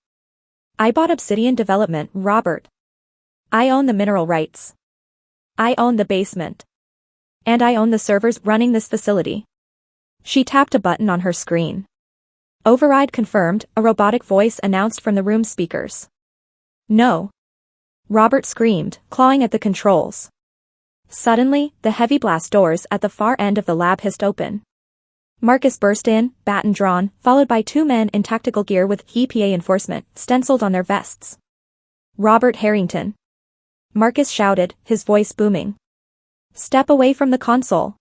"I bought Obsidian Development, Robert. I own the mineral rights. I own the basement. And I own the servers running this facility." She tapped a button on her screen. "Override confirmed," a robotic voice announced from the room's speakers. "No." Robert screamed, clawing at the controls. Suddenly, the heavy blast doors at the far end of the lab hissed open. Marcus burst in, baton drawn, followed by 2 men in tactical gear with EPA enforcement stenciled on their vests. "Robert Harrington." Marcus shouted, his voice booming. "Step away from the console.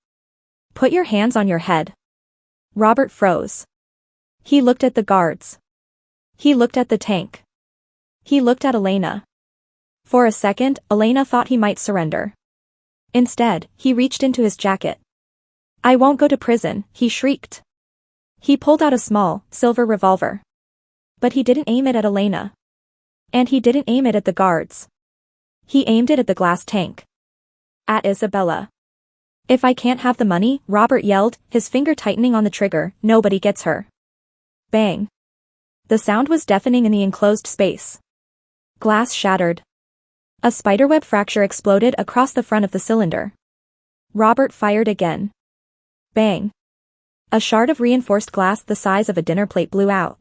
Put your hands on your head." Robert froze. He looked at the guards. He looked at the tank. He looked at Elena. For a second, Elena thought he might surrender. Instead, he reached into his jacket. "I won't go to prison," he shrieked. He pulled out a small, silver revolver. But he didn't aim it at Elena. And he didn't aim it at the guards. He aimed it at the glass tank. At Isabella. "If I can't have the money," Robert yelled, his finger tightening on the trigger, "nobody gets her." Bang. The sound was deafening in the enclosed space. Glass shattered. A spiderweb fracture exploded across the front of the cylinder. Robert fired again. Bang. A shard of reinforced glass the size of a dinner plate blew out.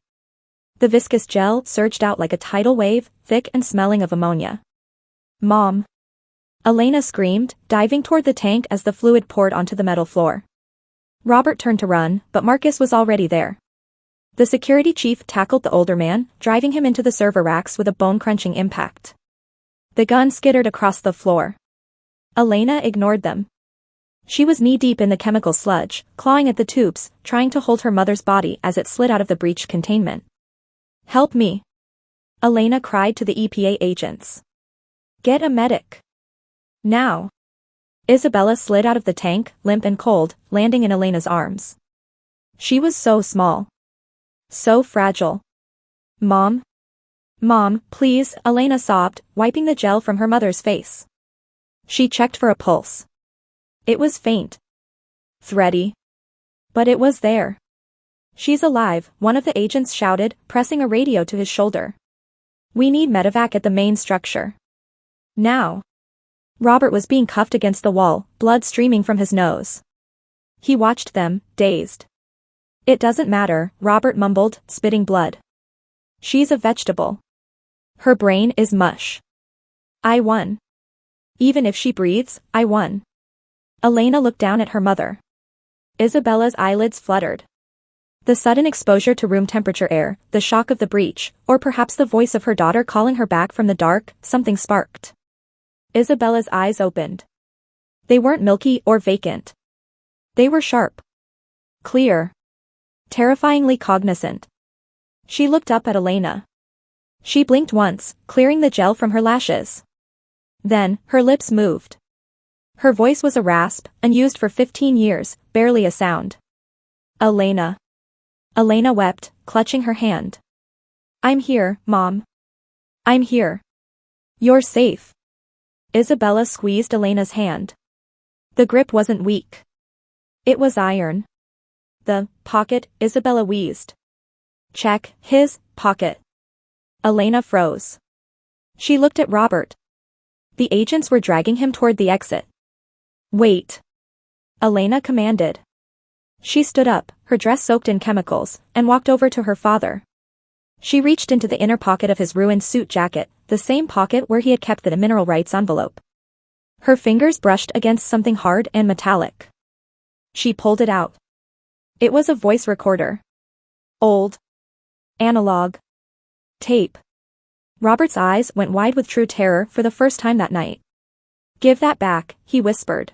The viscous gel surged out like a tidal wave, thick and smelling of ammonia. "Mom!" Elena screamed, diving toward the tank as the fluid poured onto the metal floor. Robert turned to run, but Marcus was already there. The security chief tackled the older man, driving him into the server racks with a bone-crunching impact. The gun skittered across the floor. Elena ignored them. She was knee-deep in the chemical sludge, clawing at the tubes, trying to hold her mother's body as it slid out of the breached containment. "Help me!" Elena cried to the EPA agents. "Get a medic. Now!" Isabella slid out of the tank, limp and cold, landing in Elena's arms. She was so small. So fragile. Mom? Mom, please, Elena sobbed, wiping the gel from her mother's face. She checked for a pulse. It was faint. Thready. But it was there. She's alive, one of the agents shouted, pressing a radio to his shoulder. We need medevac at the main structure. Now. Robert was being cuffed against the wall, blood streaming from his nose. He watched them, dazed. It doesn't matter, Robert mumbled, spitting blood. She's a vegetable. Her brain is mush. I won. Even if she breathes, I won. Elena looked down at her mother. Isabella's eyelids fluttered. The sudden exposure to room temperature air, the shock of the breach, or perhaps the voice of her daughter calling her back from the dark, something sparked. Isabella's eyes opened. They weren't milky or vacant. They were sharp. Clear. Terrifyingly cognizant. She looked up at Elena. She blinked once, clearing the gel from her lashes. Then, her lips moved. Her voice was a rasp, unused for 15 years, barely a sound. Elena. Elena wept, clutching her hand. I'm here, Mom. I'm here. You're safe. Isabella squeezed Elena's hand. The grip wasn't weak. It was iron. The pocket, Isabella wheezed. Check, his pocket. Elena froze. She looked at Robert. The agents were dragging him toward the exit. Wait. Elena commanded. She stood up, her dress soaked in chemicals, and walked over to her father. She reached into the inner pocket of his ruined suit jacket, the same pocket where he had kept the mineral rights envelope. Her fingers brushed against something hard and metallic. She pulled it out. It was a voice recorder. Old. Analog. Tape. Robert's eyes went wide with true terror for the first time that night. Give that back, he whispered.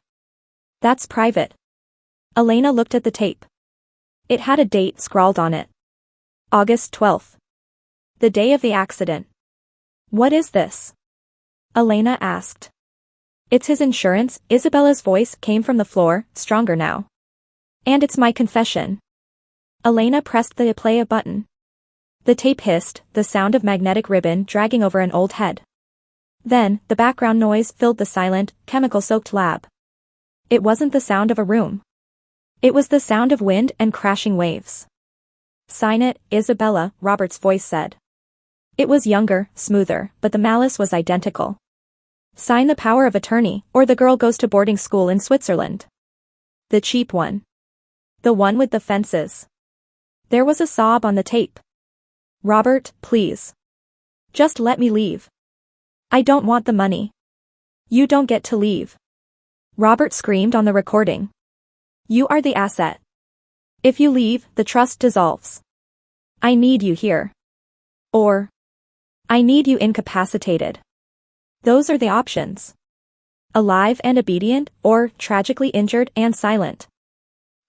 That's private. Elena looked at the tape. It had a date scrawled on it. August 12th. The day of the accident. What is this? Elena asked. It's his insurance, Isabella's voice came from the floor, stronger now. And it's my confession. Elena pressed the play button. The tape hissed, the sound of magnetic ribbon dragging over an old head. Then, the background noise filled the silent, chemical-soaked lab. It wasn't the sound of a room. It was the sound of wind and crashing waves. Sign it, Isabella, Robert's voice said. It was younger, smoother, but the malice was identical. Sign the power of attorney, or the girl goes to boarding school in Switzerland. The cheap one. The one with the fences. There was a sob on the tape. Robert, please. Just let me leave. I don't want the money. You don't get to leave. Robert screamed on the recording. You are the asset. If you leave, the trust dissolves. I need you here. Or. I need you incapacitated. Those are the options. Alive and obedient, or tragically injured and silent.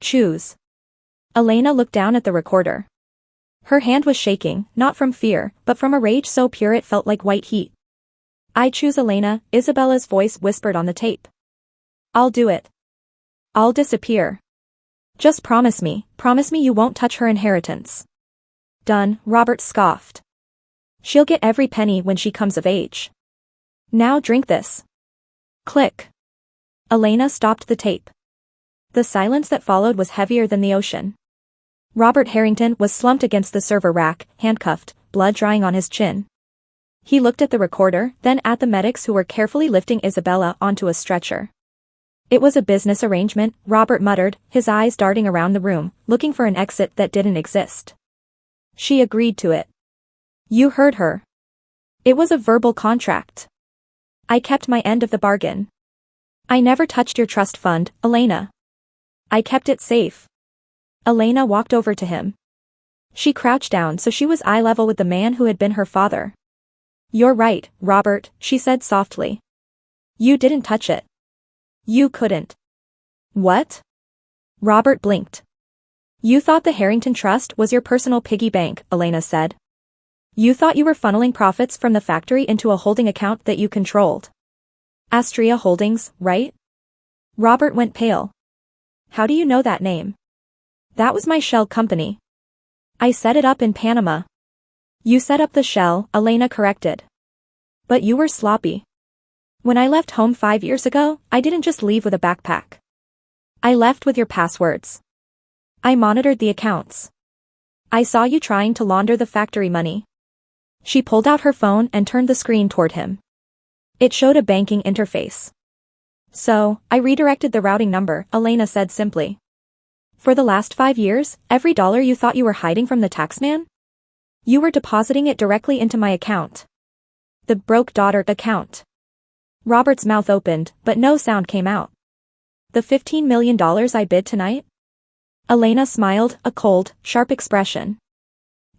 Choose. Elena looked down at the recorder. Her hand was shaking, not from fear, but from a rage so pure it felt like white heat. I choose Elena, Isabella's voice whispered on the tape. I'll do it. I'll disappear. Just promise me you won't touch her inheritance. Done, Robert scoffed. She'll get every penny when she comes of age. Now drink this. Click. Elena stopped the tape. The silence that followed was heavier than the ocean. Robert Harrington was slumped against the server rack, handcuffed, blood drying on his chin. He looked at the recorder, then at the medics who were carefully lifting Isabella onto a stretcher. It was a business arrangement, Robert muttered, his eyes darting around the room, looking for an exit that didn't exist. She agreed to it. You heard her. It was a verbal contract. I kept my end of the bargain. I never touched your trust fund, Elena. I kept it safe. Elena walked over to him. She crouched down so she was eye level with the man who had been her father. You're right, Robert, she said softly. You didn't touch it. You couldn't. What? Robert blinked. You thought the Harrington Trust was your personal piggy bank, Elena said. You thought you were funneling profits from the factory into a holding account that you controlled. Astria Holdings, right? Robert went pale. How do you know that name? That was my shell company. I set it up in Panama. You set up the shell, Elena corrected. But you were sloppy. When I left home 5 years ago, I didn't just leave with a backpack. I left with your passwords. I monitored the accounts. I saw you trying to launder the factory money. She pulled out her phone and turned the screen toward him. It showed a banking interface. So, I redirected the routing number, Elena said simply. For the last 5 years, every dollar you thought you were hiding from the taxman? You were depositing it directly into my account. The broke daughter account. Robert's mouth opened, but no sound came out. The $15 million I bid tonight? Elena smiled, a cold, sharp expression.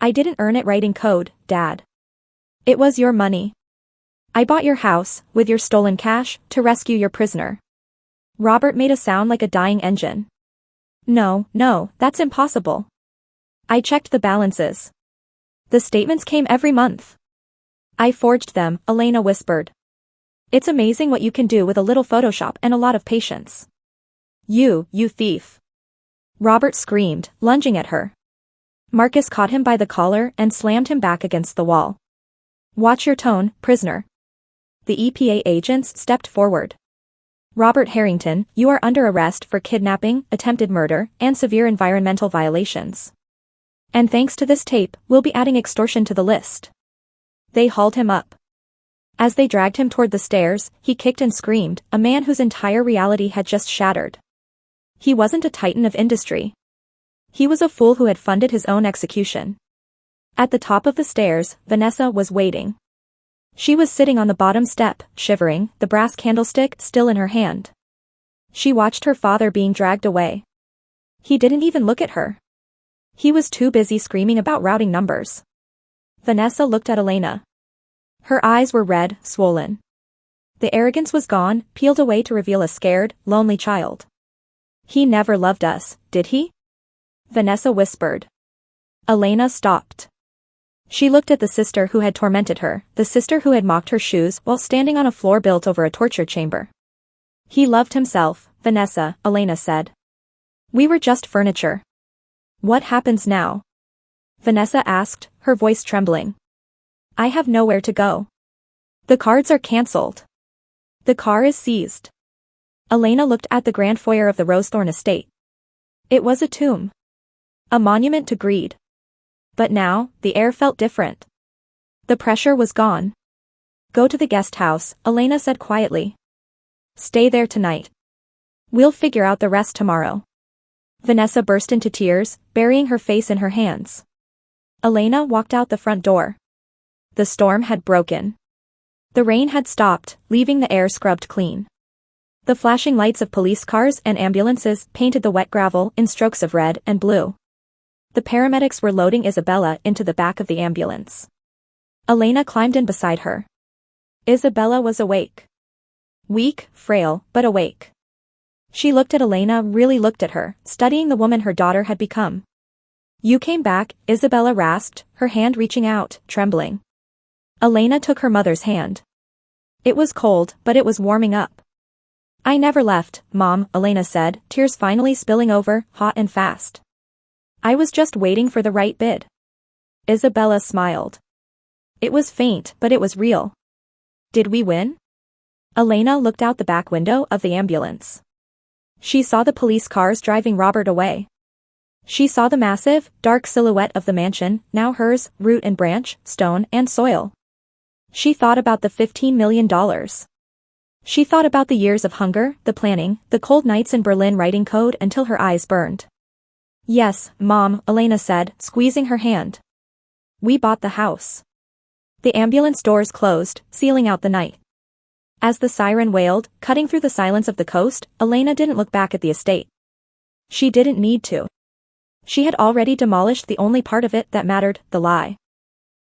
I didn't earn it writing code, Dad. It was your money. I bought your house, with your stolen cash, to rescue your prisoner. Robert made a sound like a dying engine. No, that's impossible. I checked the balances. The statements came every month. I forged them, Elena whispered. It's amazing what you can do with a little Photoshop and a lot of patience. You thief. Robert screamed, lunging at her. Marcus caught him by the collar and slammed him back against the wall. Watch your tone, prisoner. The EPA agents stepped forward. Robert Harrington, you are under arrest for kidnapping, attempted murder, and severe environmental violations. And thanks to this tape, we'll be adding extortion to the list. They hauled him up. As they dragged him toward the stairs, he kicked and screamed, a man whose entire reality had just shattered. He wasn't a titan of industry. He was a fool who had funded his own execution. At the top of the stairs, Vanessa was waiting. She was sitting on the bottom step, shivering, the brass candlestick still in her hand. She watched her father being dragged away. He didn't even look at her. He was too busy screaming about routing numbers. Vanessa looked at Elena. Her eyes were red, swollen. The arrogance was gone, peeled away to reveal a scared, lonely child. He never loved us, did he? Vanessa whispered. Elena stopped. She looked at the sister who had tormented her, the sister who had mocked her shoes while standing on a floor built over a torture chamber. He loved himself, Vanessa, Elena said. We were just furniture. What happens now? Vanessa asked, her voice trembling. I have nowhere to go. The cards are cancelled. The car is seized. Elena looked at the grand foyer of the Rosethorn estate. It was a tomb. A monument to greed. But now, the air felt different. The pressure was gone. Go to the guest house, Elena said quietly. Stay there tonight. We'll figure out the rest tomorrow. Vanessa burst into tears, burying her face in her hands. Elena walked out the front door. The storm had broken. The rain had stopped, leaving the air scrubbed clean. The flashing lights of police cars and ambulances painted the wet gravel in strokes of red and blue. The paramedics were loading Isabella into the back of the ambulance. Elena climbed in beside her. Isabella was awake. Weak, frail, but awake. She looked at Elena, really looked at her, studying the woman her daughter had become. You came back, Isabella rasped, her hand reaching out, trembling. Elena took her mother's hand. It was cold, but it was warming up. I never left, Mom, Elena said, tears finally spilling over, hot and fast. I was just waiting for the right bid. Isabella smiled. It was faint, but it was real. Did we win? Elena looked out the back window of the ambulance. She saw the police cars driving Robert away. She saw the massive, dark silhouette of the mansion, now hers, root and branch, stone and soil. She thought about the $15 million. She thought about the years of hunger, the planning, the cold nights in Berlin writing code until her eyes burned. Yes, Mom, Elena said, squeezing her hand. We bought the house. The ambulance doors closed, sealing out the night. As the siren wailed, cutting through the silence of the coast, Elena didn't look back at the estate. She didn't need to. She had already demolished the only part of it that mattered, the lie.